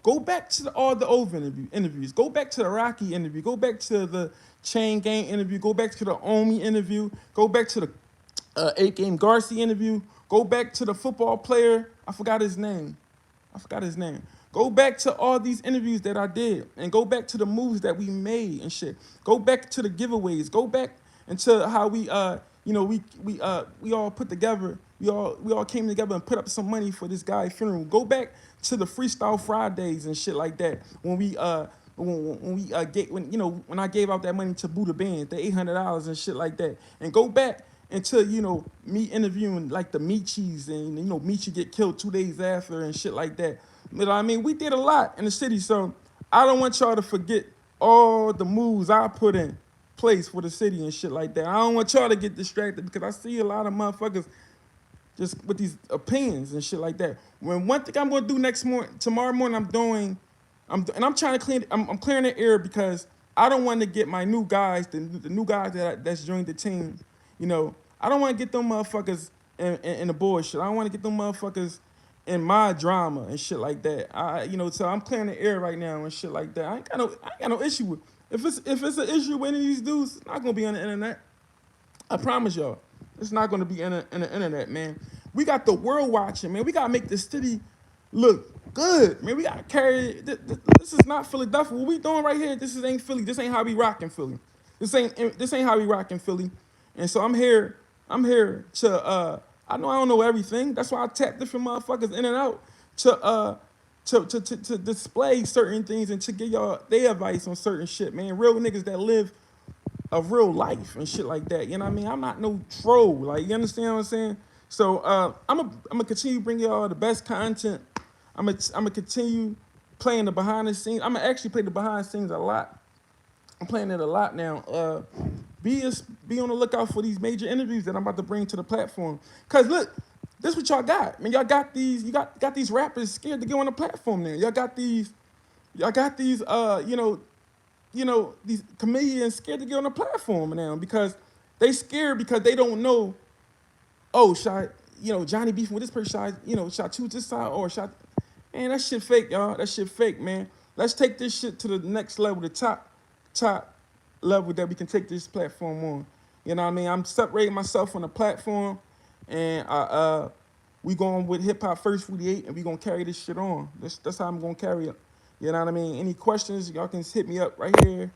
go back to all the old interviews. Go back to the Rocky interview. Go back to the Chain Gang interview. Go back to the Omi interview. Go back to the 8 Game Garcia interview. Go back to the football player. I forgot his name. Go back to all these interviews that I did, and go back to the moves that we made and shit. Go back to the giveaways. Go back into how we all put together. We all came together and put up some money for this guy's funeral. Go back to the Freestyle Fridays and shit like that when when I gave out that money to Buddha Band, the $800 and shit like that, and go back until me interviewing like the Michis, and Michi get killed 2 days after and shit like that. You know what I mean? We did a lot in the city, so I don't want y'all to forget all the moves I put in place for the city and shit like that. I don't want y'all to get distracted, because I see a lot of motherfuckers just with these opinions and shit like that. When one thing I'm gonna do tomorrow morning, I'm trying to I'm clearing the air, because I don't want to get my new guys, the new guys that's joined the team. I don't want to get them motherfuckers in the bullshit. I don't want to get them motherfuckers in my drama and shit like that. So I'm clearing the air right now and shit like that. I ain't got no issue with. If it's an issue with any of these dudes, it's not gonna be on the internet. I promise y'all, it's not gonna be in the internet, man. We got the world watching, man. We gotta make the city look good, man. We gotta carry. This is not Philadelphia. What we doing right here? This ain't Philly. This ain't how we rockin' Philly. This ain't how we rockin' Philly. And so I'm here. To. I don't know everything. That's why I tap different motherfuckers in and out to display certain things and to give y'all their advice on certain shit, man. Real niggas that live a real life and shit like that. You know what I mean? I'm not no troll. Like, you understand what I'm saying? So I'm gonna continue to bring y'all the best content. I'm gonna continue playing the behind the scenes. I'm gonna actually play the behind the scenes a lot. I'm playing it a lot now. Be on the lookout for these major interviews that I'm about to bring to the platform. Cause look, this is what y'all got. I mean, y'all got these. You got these rappers scared to get on the platform now. Y'all got these. These comedians scared to get on the platform now, because they scared, because they don't know. Oh, Johnny beefing with this person? Should I choose this side, or should I? Man, that shit fake, y'all. That shit fake, man. Let's take this shit to the next level, the top level that we can take this platform on. You know what I mean? I'm separating myself on the platform, and we going with Hip Hop First 48, and we gonna carry this shit on. That's how I'm gonna carry it. You know what I mean? Any questions, y'all can hit me up right here,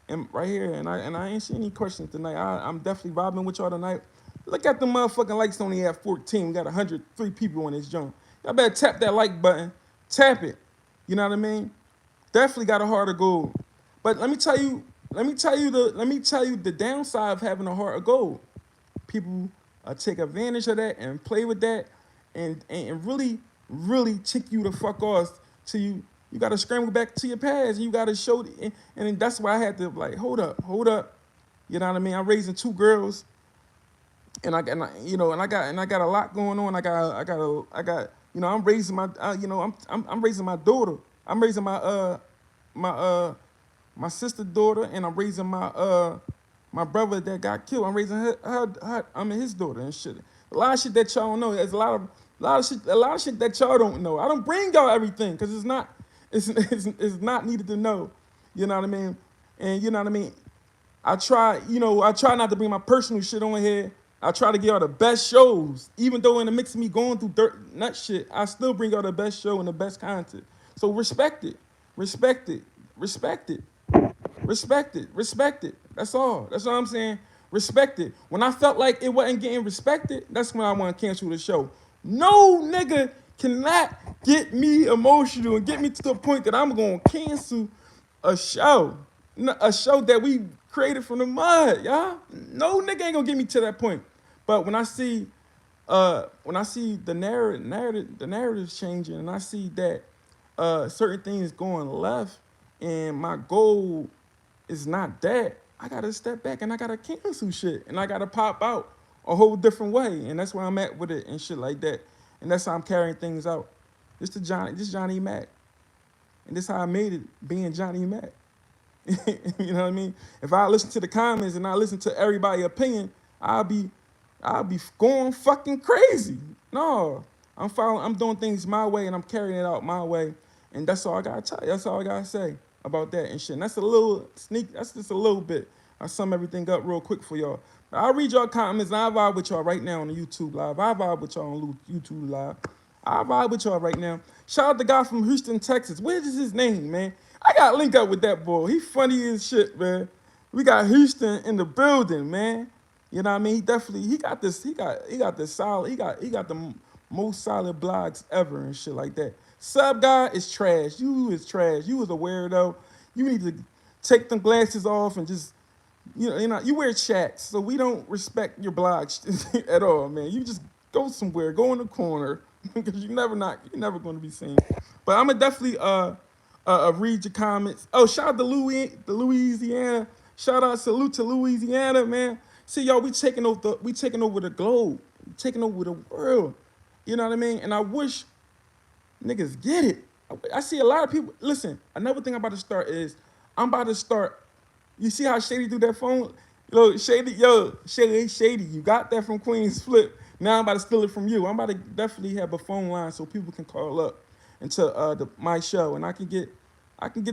and I answer any questions tonight. I'm definitely vibing with y'all tonight. Look at the motherfucking likes only at 14. We got 103 people on this joint. Y'all better tap that like button. Tap it. You know what I mean? Definitely got a heart of gold. But let me tell you the downside of having a heart of gold. People take advantage of that and play with that, and really, really tick you the fuck off till you gotta scramble back to your past, and you gotta show, and that's why I had to, like, hold up. You know what I mean? I'm raising 2 girls, and I got a lot going on. I'm raising I'm raising my daughter. I'm raising my sister's daughter, and I'm raising my brother that got killed. I'm raising his daughter and shit. A lot of shit that y'all don't know. There's a lot of shit that y'all don't know. I don't bring y'all everything, because it's not needed to know. You know what I mean? And you know what I mean? I try not to bring my personal shit on here. I try to give y'all the best shows. Even though in the mix of me going through dirt nut shit, I still bring y'all the best show and the best content. So respect it. That's all I'm saying. Respect it. When I felt like it wasn't getting respected, that's when I want to cancel the show. No nigga cannot get me emotional and get me to the point that I'm going to cancel a show that we created from the mud, y'all. No nigga ain't gonna get me to that point. But when I see the narratives changing, and I see that certain things going left, and my goal is not that, I gotta step back and I gotta cancel shit, and I gotta pop out a whole different way, and that's where I'm at with it and shit like that, and that's how I'm carrying things out. This Johnniemac, and this how I made it being Johnniemac. You know what I mean? If I listen to the comments and I listen to everybody's opinion, I'll be I'll be going fucking crazy. No, I'm doing things my way and I'm carrying it out my way, and that's all I gotta tell you. That's all I gotta say about that and shit. And that's a little sneak. That's just a little bit. I sum everything up real quick for y'all. I'll read y'all comments and I'll vibe with y'all right now on the YouTube live. I'll vibe with y'all on YouTube live. I'll vibe with y'all right now. Shout out the guy from Houston, Texas. What is his name, man? I got linked up with that boy. He funny as shit, man. We got Houston in the building, man. You know what I mean? He definitely he got this solid, he got the most solid blogs ever and shit like that. Sub guy is trash. You is trash. You was a weirdo. You need to take them glasses off and just you wear chats, so we don't respect your blogs at all, man. You just go somewhere, go in the corner, because you're never going to be seen. But I'm gonna definitely read your comments. Oh, shout out to Louisiana. Shout out, salute to Louisiana, man. See, y'all, we taking over the globe, we taking over the world. You know what I mean? And I wish niggas get it. I see a lot of people. Listen, another thing I'm about to start is I'm about to start. You see how Shady do that phone? Shady, Shady, you got that from Queen's Flip. Now I'm about to steal it from you. I'm about to definitely have a phone line so people can call up into my show, and I can get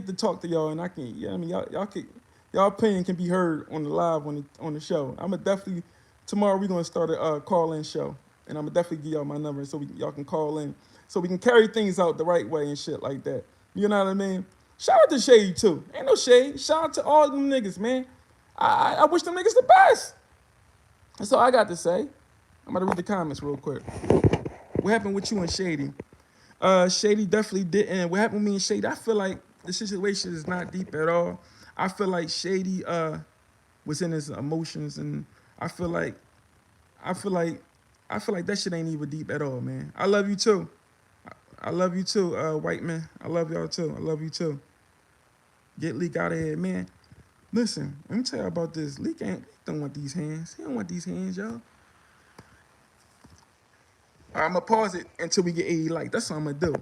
to talk to y'all, and I can, I mean, y'all opinion can be heard on the live on the show. I'm gonna definitely tomorrow we're gonna start a call-in show, and I'm gonna definitely give y'all my number so y'all can call in, so we can carry things out the right way and shit like that. You know what I mean? Shout out to Shady too. Ain't no shade. Shout out to all them niggas, man. I wish them niggas the best. That's all I got to say. I'm about to read the comments real quick. What happened with you and Shady? Shady definitely didn't. What happened with me and Shady? I feel like the situation is not deep at all. I feel like Shady was in his emotions, and I feel like that shit ain't even deep at all, man. I love you too. I love you too, white man. I love y'all too. I love you too. Get Leak out of here, man. Listen, let me tell you about this. Leak don't want these hands. He don't want these hands, y'all. All right, I'm gonna pause it until we get 80 likes. That's what I'm gonna do.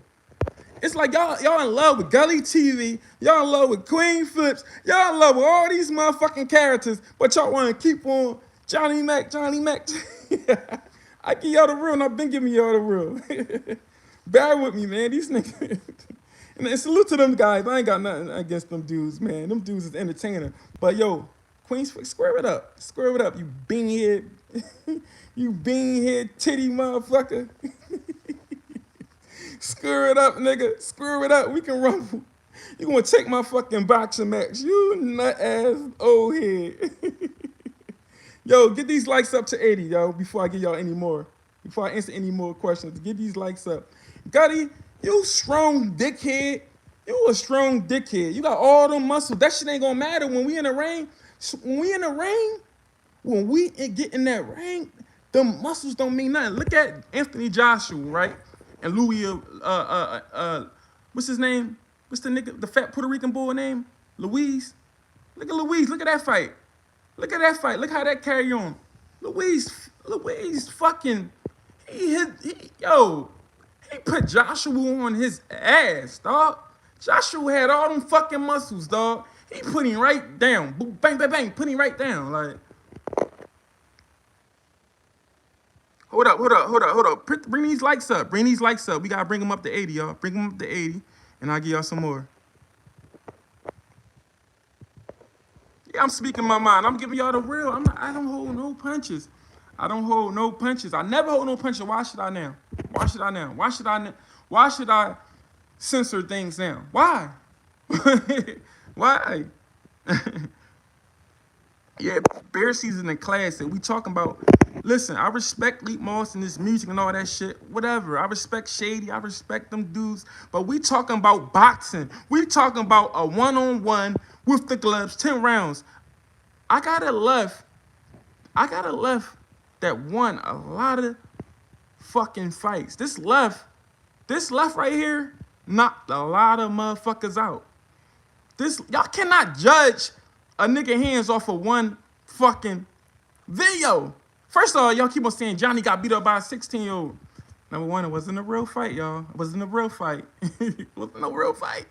It's like y'all in love with Gully TV. Y'all in love with Queen Flips. Y'all in love with all these motherfucking characters, but y'all want to keep on Johnniemac. I give y'all the real, and I've been giving y'all the real. Bear with me, man. These niggas. And salute to them guys. I ain't got nothing against them dudes, man. Them dudes is entertaining. But yo, Queens, square it up. Square it up, you beanhead. You beanhead titty motherfucker. Screw it up, nigga. Screw it up. We can rumble. You gonna take my fucking boxing match. You nut ass old head. Yo, get these likes up to 80, yo, before I give y'all any more. Before I answer any more questions. Get these likes up. Gotti, you strong dickhead. You a strong dickhead. You got all them muscles. That shit ain't gonna matter when we in the ring. When we get in that ring, them muscles don't mean nothing. Look at Anthony Joshua, right? And Louis, what's his name? What's the nigga, the fat Puerto Rican boy name? Luis. Look at Luis. Look at that fight. Look at that fight. Look how that carry on. Luis fucking, he put Joshua on his ass, dog. Joshua had all them fucking muscles, dog. He put him right down. Boom, bang, bang, bang. Put him right down. Like, hold up. Bring these likes up. Bring these likes up. We gotta bring them up to 80, y'all. Bring them up to 80, and I'll give y'all some more. Yeah, I'm speaking my mind. I'm giving y'all the real. I don't hold no punches. I don't hold no punches. I never hold no punches. Why should I now? Why should I now? Why should I censor things now? Why? Why? Yeah, bear season and classic. We talking about. Listen, I respect Leap Moss and his music and all that shit. Whatever. I respect Shady. I respect them dudes. But we talking about boxing. We talking about a one-on-one with the gloves, 10 rounds. I got a left. I got a left that won a lot of fucking fights. This left right here knocked a lot of motherfuckers out. This y'all cannot judge a nigga hands off of one fucking video. First of all, y'all keep on saying Johnny got beat up by a 16-year-old. Number one, it wasn't a real fight, y'all. It wasn't a real fight. It wasn't no real fight.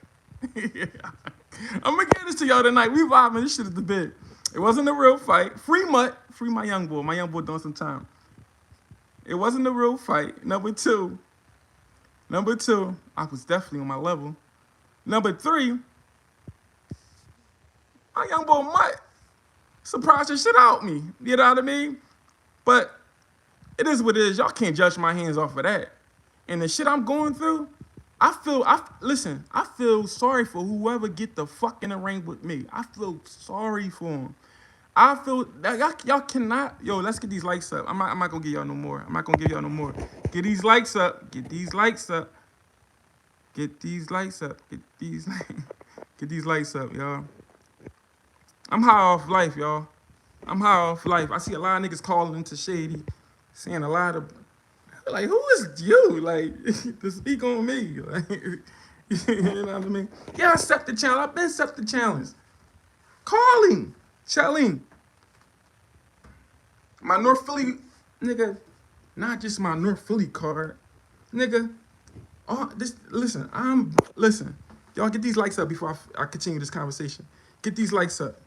I'm gonna give this to y'all tonight. We vibing. This shit is the big. It wasn't a real fight. Free Mutt. Free my young boy. My young boy doing some time. It wasn't a real fight. Number two, I was definitely on my level. Number three, my young boy Mutt surprised the shit out me. You know what I mean? But it is what it is. Y'all can't judge my hands off of that. And the shit I'm going through, I feel sorry for whoever get the fuck in the ring with me. I feel sorry for him. I feel that y'all cannot. Yo, let's get these likes up. I'm not gonna give y'all no more. I'm not gonna give y'all no more. Get these likes up. Get these likes up. Get these likes up. Get these get these likes up, y'all. I'm high off life, y'all. I'm high off life. I see a lot of niggas calling into Shady, saying a lot of like, who is you? Like, to speak on me. Like, you know what I mean? Yeah, I accept the challenge. I've been accept the challenge. Calling. Chelling. My North Philly, nigga, not just my North Philly card. Nigga, listen, y'all get these likes up before I continue this conversation. Get these likes up.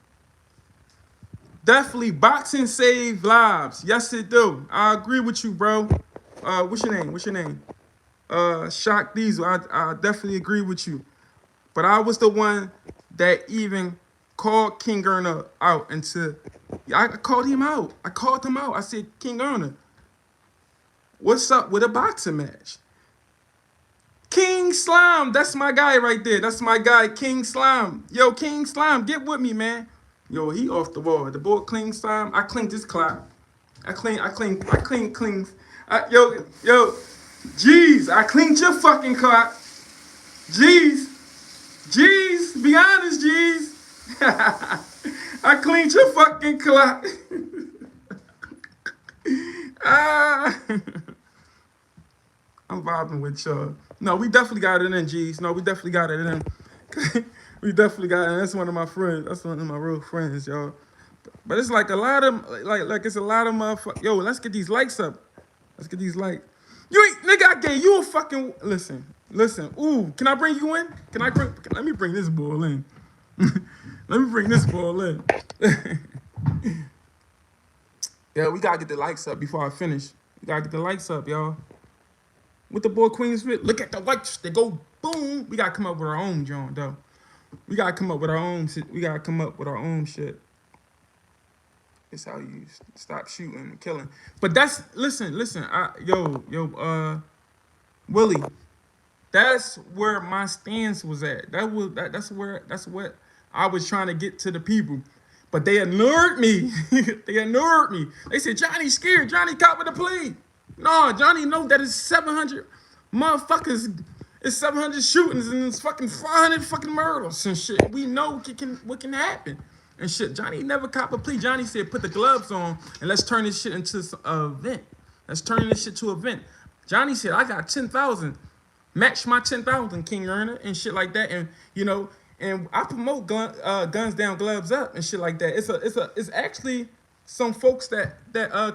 Definitely boxing save lives. Yes, it do. I agree with you, bro. What's your name? Shock Diesel. I definitely agree with you. But I was the one that even called King Erna out I called him out. I said, King Erna, what's up with a boxing match? King Slime, that's my guy right there. That's my guy, King Slime. Yo, King Slime, get with me, man. Yo, he off the wall. The boy King Slime, I cleaned this clock. I clean. Yo, jeez, I cleaned your fucking clock. Jeez, be honest, jeez. I cleaned your fucking clock. I'm vibing with y'all. No, we definitely got it in, G's. No, we definitely got it in. We definitely got it in. That's one of my friends. That's one of my real friends, y'all. But it's like a lot of, like it's a lot of motherfuckers. Yo, let's get these likes up. Let's get these likes. You ain't, nigga, I gave you a fucking, listen. Ooh, can I bring you in? Let me bring this ball in. Let me bring this ball in. Yeah, we gotta get the likes up before I finish. We gotta get the likes up, y'all. With the boy Queensfit, look at the likes. They go boom. We gotta come up with our own, John, though. We gotta come up with our own shit. It's how you stop shooting and killing. But that's listen. Willie, that's where my stance was at. That's what I was trying to get to the people. But they ignored me. They said, Johnny scared. Johnny caught with a plea. No, Johnny know that it's 700 motherfuckers. It's 700 shootings and it's fucking 400 fucking murders and shit. We know what can happen and shit. Johnny never caught a plea. Johnny said, put the gloves on and let's turn this shit into an event. Let's turn this shit to an event. Johnny said, I got 10,000. Match my 10,000, King Erna, and shit like that. And, you know, and I promote guns down, gloves up and shit like that. It's actually some folks that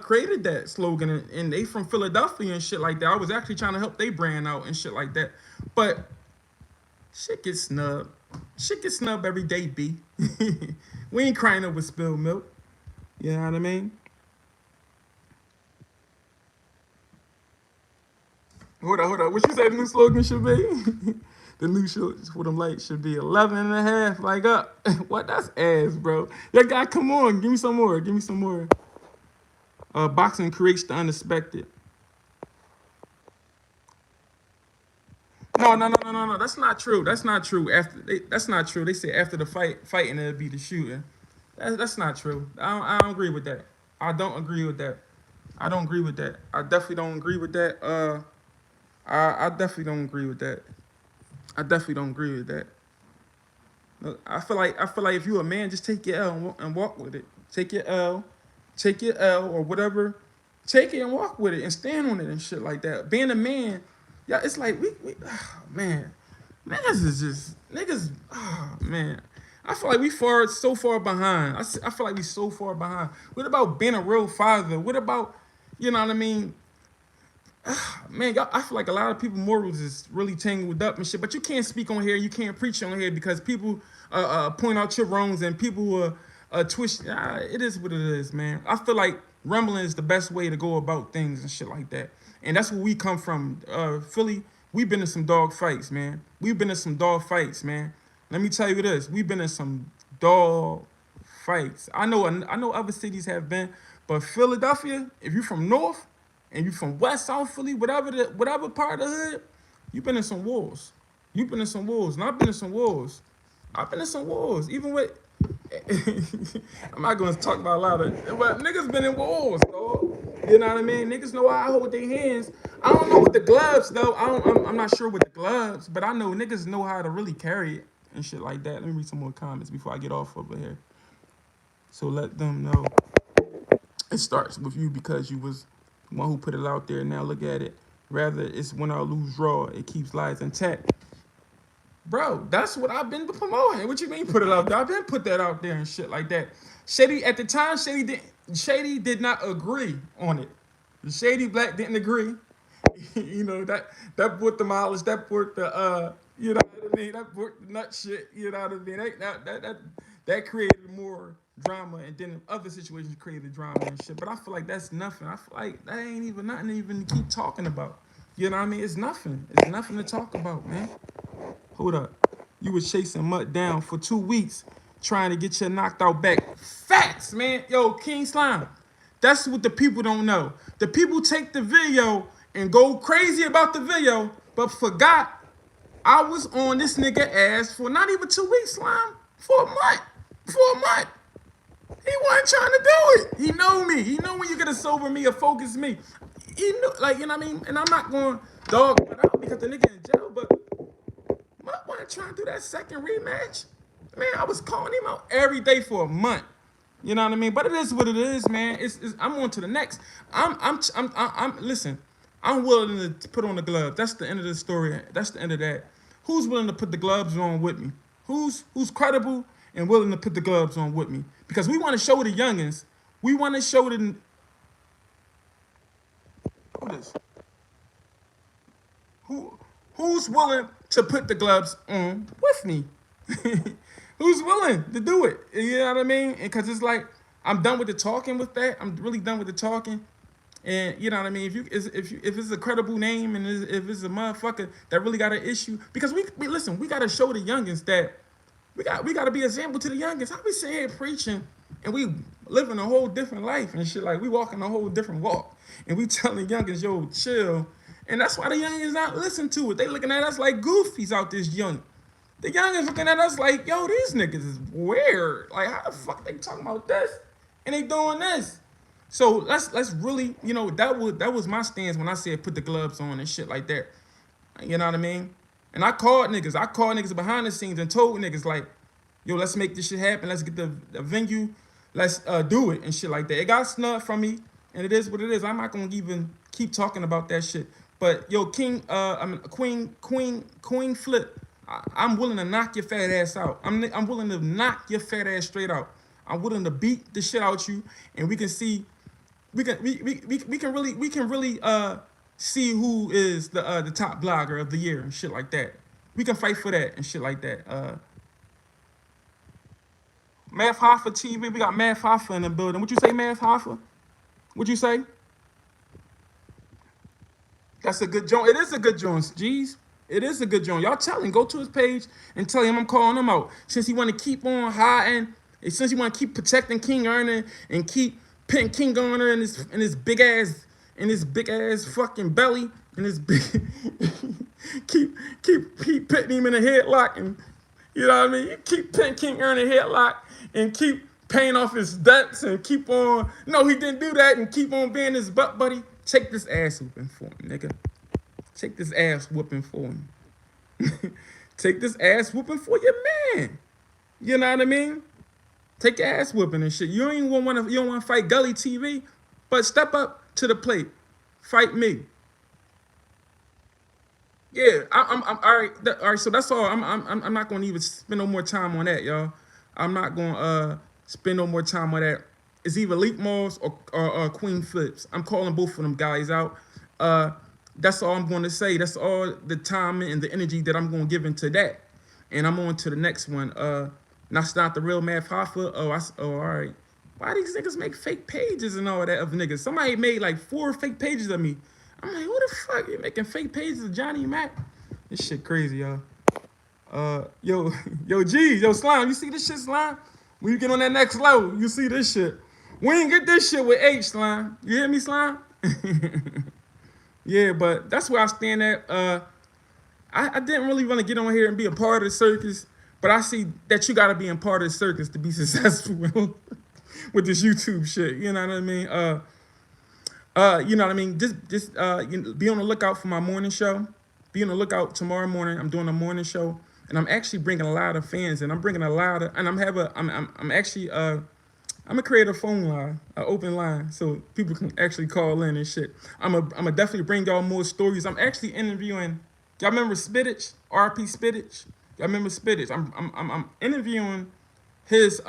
created that slogan and they from Philadelphia and shit like that. I was actually trying to help they brand out and shit like that. But shit gets snubbed. Every day, B. We ain't crying over spilled milk. You know what I mean? Hold on. What you say the new slogan should be? The new show for them lights should be 11 and a half, like up. What? That's ass, bro. That guy, come on. Give me some more. Boxing creates the unexpected. No. That's not true. That's not true. That's not true. They say after the fighting it'll be the shooting. That's not true. I don't agree with that. I definitely don't agree with that. I definitely don't agree with that. Look, I feel like if you a man, just take your L and walk with it. Take your L, take your L or whatever, take it and walk with it and stand on it and shit like that. Being a man, yeah, it's like we oh, man, niggas is just niggas. Oh, man, I feel like we so far behind. I feel like we so far behind. What about being a real father? What about, you know what I mean? Man, I feel like a lot of people morals is really tangled up and shit. But you can't speak on here, you can't preach on here because people point out your wrongs and people will twist. It is what it is, man. I feel like rumbling is the best way to go about things and shit like that. And that's where we come from. Philly, we've been in some dog fights, man. We've been in some dog fights, man. Let me tell you this: we've been in some dog fights. I know other cities have been, but Philadelphia, if you're from North and you from West, South Philly, whatever part of the hood, you've been in some wars. You've been in some wars, and I've been in some wars. I've been in some wars, even with. I'm not gonna talk about a lot of, but niggas been in wars, dog. You know what I mean? Niggas know how I hold their hands. I don't know with the gloves though. I'm not sure with the gloves, but I know niggas know how to really carry it and shit like that. Let me read some more comments before I get off over here. So let them know it starts with you because you was the one who put it out there. Now look at it. Rather, it's win or lose draw. It keeps lives intact. Bro, that's what I've been promoting. What you mean put it out there? I've been put that out there and shit like that. Shady at the time, Shady did not agree on it. The Shady Black didn't agree. You know, that brought the mileage, that brought the you know what I mean, that brought the nut shit, you know what I mean? That created more drama, and then other situations created drama and shit. But I feel like that's nothing. I feel like that ain't even nothing to even keep talking about. You know what I mean? It's nothing. It's nothing to talk about, man. Hold up. You was chasing Mutt down for 2 weeks trying to get your knocked out back. Facts, man. Yo, King Slime. That's what the people don't know. The people take the video and go crazy about the video, but forgot I was on this nigga ass for not even 2 weeks, Slime. For a month. For a month. He wasn't trying to do it. He know me. He know when you get to sober me or focus me. He knew, like, you know what I mean? And I'm not going dog it out because the nigga in jail, but Mutt wasn't trying to do that second rematch. Man, I was calling him out every day for a month. You know what I mean? But it is what it is, man. I'm on to the next. Listen. I'm willing to put on the gloves. That's the end of the story. That's the end of that. Who's willing to put the gloves on with me? Who's credible and willing to put the gloves on with me? Because we want to show the youngins. We want to show the. Who this? Who's willing to put the gloves on with me? Who's willing to do it? You know what I mean? Because it's like I'm done with the talking with that. I'm really done with the talking. And you know what I mean? If it's a credible name and if it's a motherfucker that really got an issue, because we listen, we gotta show the youngins that we gotta be an example to the youngins. I be sitting here preaching and we living a whole different life and shit, like we walking a whole different walk. And we telling youngins, yo, chill. And that's why the youngins not listen to it. They looking at us like goofies out this young. The youngins looking at us like, yo, these niggas is weird. Like, how the fuck they talking about this? And they doing this. So let's really, you know, that was my stance when I said put the gloves on and shit like that. You know what I mean? And I called niggas behind the scenes and told niggas like, yo, let's make this shit happen. Let's get the venue. Let's do it and shit like that. It got snubbed from me, and it is what it is. I'm not gonna even keep talking about that shit. But yo, Queen Flip, I'm willing to knock your fat ass out. I'm willing to knock your fat ass straight out. I'm willing to beat the shit out you, and we can see, we can really see who is the top blogger of the year and shit like that. We can fight for that and shit like that. Math Hoffa TV, we got Math Hoffa in the building. What you say, Math Hoffa? What you say? That's a good joint. It is a good joint, G's. It is a good joint. Y'all tell him, go to his page and tell him I'm calling him out. Since he want to keep on hiding, and since he want to keep protecting King Erner and keep putting King Erner in his big ass fucking belly and his big keep putting him in a headlock, and you know what I mean? You keep putting King Erner in a headlock and keep paying off his debts and keep on, no, he didn't do that, and keep on being his butt buddy. Take this ass whooping for him, nigga. Take this ass whooping for him. Take this ass whooping for your man. You know what I mean? Take your ass whooping and shit. You don't even want to. You don't want to fight Gully TV, but step up to the plate. Fight me. Yeah, I'm all right. All right, so that's all. I'm not gonna even spend no more time on that, y'all. I'm not gonna spend no more time on that. It's either Leap Malls or Queen Flips. I'm calling both of them guys out. Uh, that's all I'm going to say. That's all the time and the energy that I'm going to give into that. And I'm on to the next one. That's not the real Math Hoffa. Oh, all right. Why these niggas make fake pages and all that of niggas? Somebody made like 4 fake pages of me. I'm like, who the fuck you making fake pages of Johnniemac? This shit crazy, y'all. Yo, yo, G, yo, Slime, you see this shit, Slime? When you get on that next level, you see this shit. We ain't get this shit with H, Slime. You hear me, Slime? Yeah, but that's where I stand at. I didn't really want to get on here and be a part of the circus, but I see that you got to be a part of the circus to be successful with this YouTube shit. You know what I mean? You know what I mean? Just be on the lookout for my morning show. Be on the lookout tomorrow morning. I'm doing a morning show, and I'm actually bringing a lot of fans, and I'm bringing a lot of, and I'm actually I'm gonna create a phone line, an open line, so people can actually call in and shit. I'm a definitely bring y'all more stories. I'm actually interviewing. Y'all remember Spitich? RP Spitich? Y'all remember Spitich? I'm interviewing his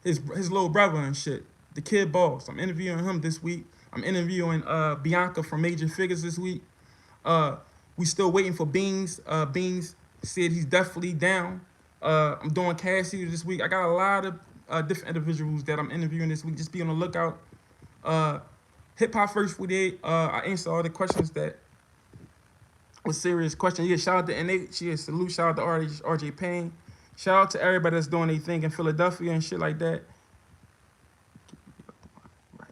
his little brother and shit, the Kid Boss. I'm interviewing him this week. I'm interviewing Bianca from Major Figures this week. We still waiting for Beans. Beans said he's definitely down. I'm doing Cassie this week. I got a lot of different individuals that I'm interviewing this week. Just be on the lookout. Hip Hop First 48. I answer all the questions that was serious questions. Yeah, shout out to Innate. She is salute. Shout out to RJ Payne. Shout out to everybody that's doing their thing in Philadelphia and shit like that. Right.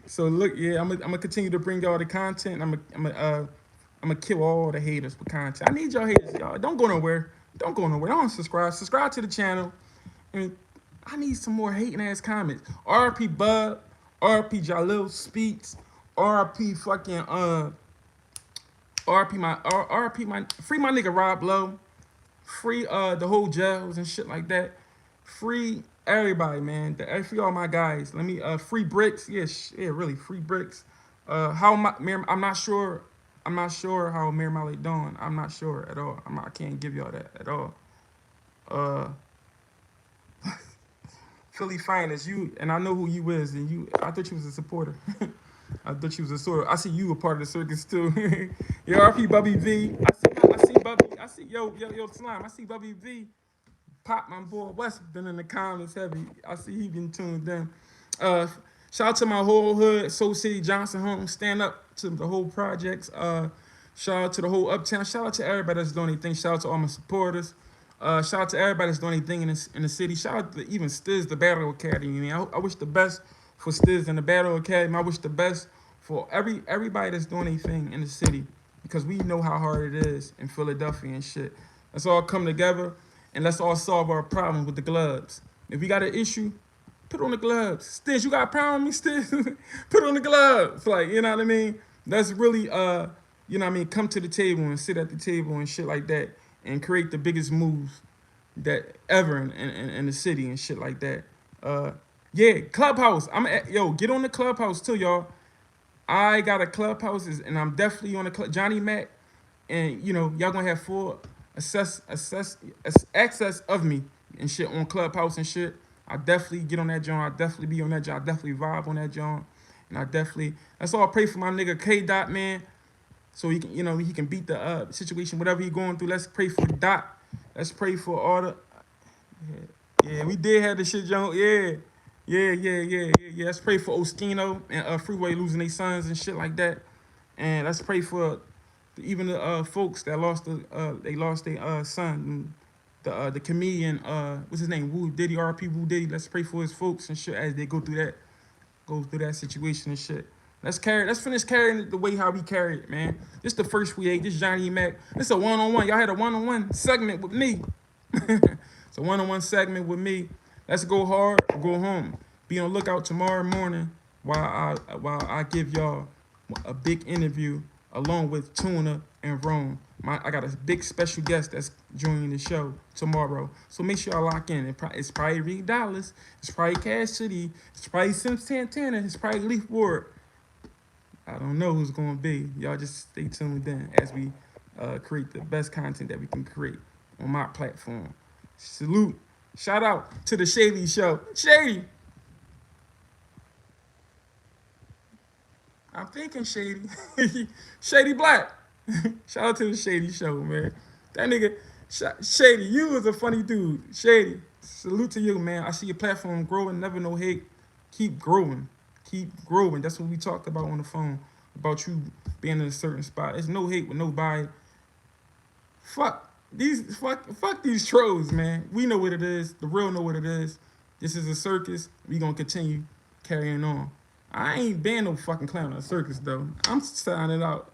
So look, yeah, I'm gonna continue to bring y'all the content. I'm gonna kill all the haters with content. I need y'all haters, y'all. Don't go nowhere. Don't go nowhere. Don't subscribe. Subscribe to the channel. And I need some more hating ass comments. RP Bub, RP Jalil Speaks, RP fucking RP my free my nigga Rob Lowe. Free the whole jails and shit like that. Free everybody, man. Free all my guys. Let me free bricks. Yeah, really free bricks. How I'm not sure. I'm not sure how Mary Molly doing. I'm not sure at all. I can't give y'all that at all. Philly Finest, you and I know who you is, and you. I thought you was a supporter. I thought you was a supporter. I see you a part of the circus too. Yo, RP Bubby V. I see Bubby. I see yo Slime. I see Bubby V. Pop, my boy West been in the comments heavy. I see he been tuned in. Shout out to my whole hood, Soul City, Johnson Home. Stand up to the whole projects. Shout out to the whole Uptown. Shout out to everybody that's doing anything. Shout out to all my supporters. Shout out to everybody that's doing anything in the city. Shout out to even Stiz, the Battle Academy. I wish the best for Stiz and the Battle Academy. I wish the best for everybody that's doing anything in the city, because we know how hard it is in Philadelphia and shit. Let's all come together and let's all solve our problem with the gloves. If we got an issue, put on the gloves. Stiz, you got a problem with me, Stiz? Put on the gloves. Like, you know what I mean? Let's really, you know what I mean, come to the table and sit at the table and shit like that and create the biggest moves that ever in the city and shit like that. Yeah, Clubhouse. Yo, get on the Clubhouse too, y'all. I got a Clubhouse, and I'm definitely on the Johnniemac, and you know y'all gonna have full access of me and shit on Clubhouse and shit. I definitely get on that joint. I definitely be on that joint. I definitely vibe on that joint, and I definitely. Let's all pray for my nigga K Dot, man, so he can, you know, he can beat the situation, whatever he going through. Let's pray for Dot. Let's pray for all the. Yeah, we did have the shit, Joe. Yeah. Let's pray for Oskino and Freeway losing their sons and shit like that. And let's pray for even the folks that lost their son, the comedian, what's his name, Woo Diddy, RP Woo Diddy. Let's pray for his folks and shit as they go through that situation and shit. Let's finish carrying it the way how we carry it, man. This the first we ate. This Johnniemac. This a one-on-one. Y'all had a one-on-one segment with me. It's a one-on-one segment with me. Let's go hard or go home. Be on the lookout tomorrow morning while I give y'all a big interview along with Tuna and Rome. I got a big special guest that's joining the show tomorrow. So make sure y'all lock in. It's probably Reed Dallas. It's probably Cash City. It's probably Sim Santana. It's probably Leaf Ward. I don't know who's going to be. Y'all just stay tuned in as we create the best content that we can create on my platform. Salute. Shout out to the Shady Show. Shady. I'm thinking Shady. Shady Black. Shout out to the Shady Show, man. That nigga, Shady, you was a funny dude. Shady, salute to you, man. I see your platform growing. Never no hate. Keep growing. Keep growing. That's what we talked about on the phone. About you being in a certain spot. There's no hate with nobody. Fuck these trolls, man. We know what it is. The real know what it is. This is a circus. We gonna continue carrying on. I ain't been no fucking clown in a circus though. I'm signing out.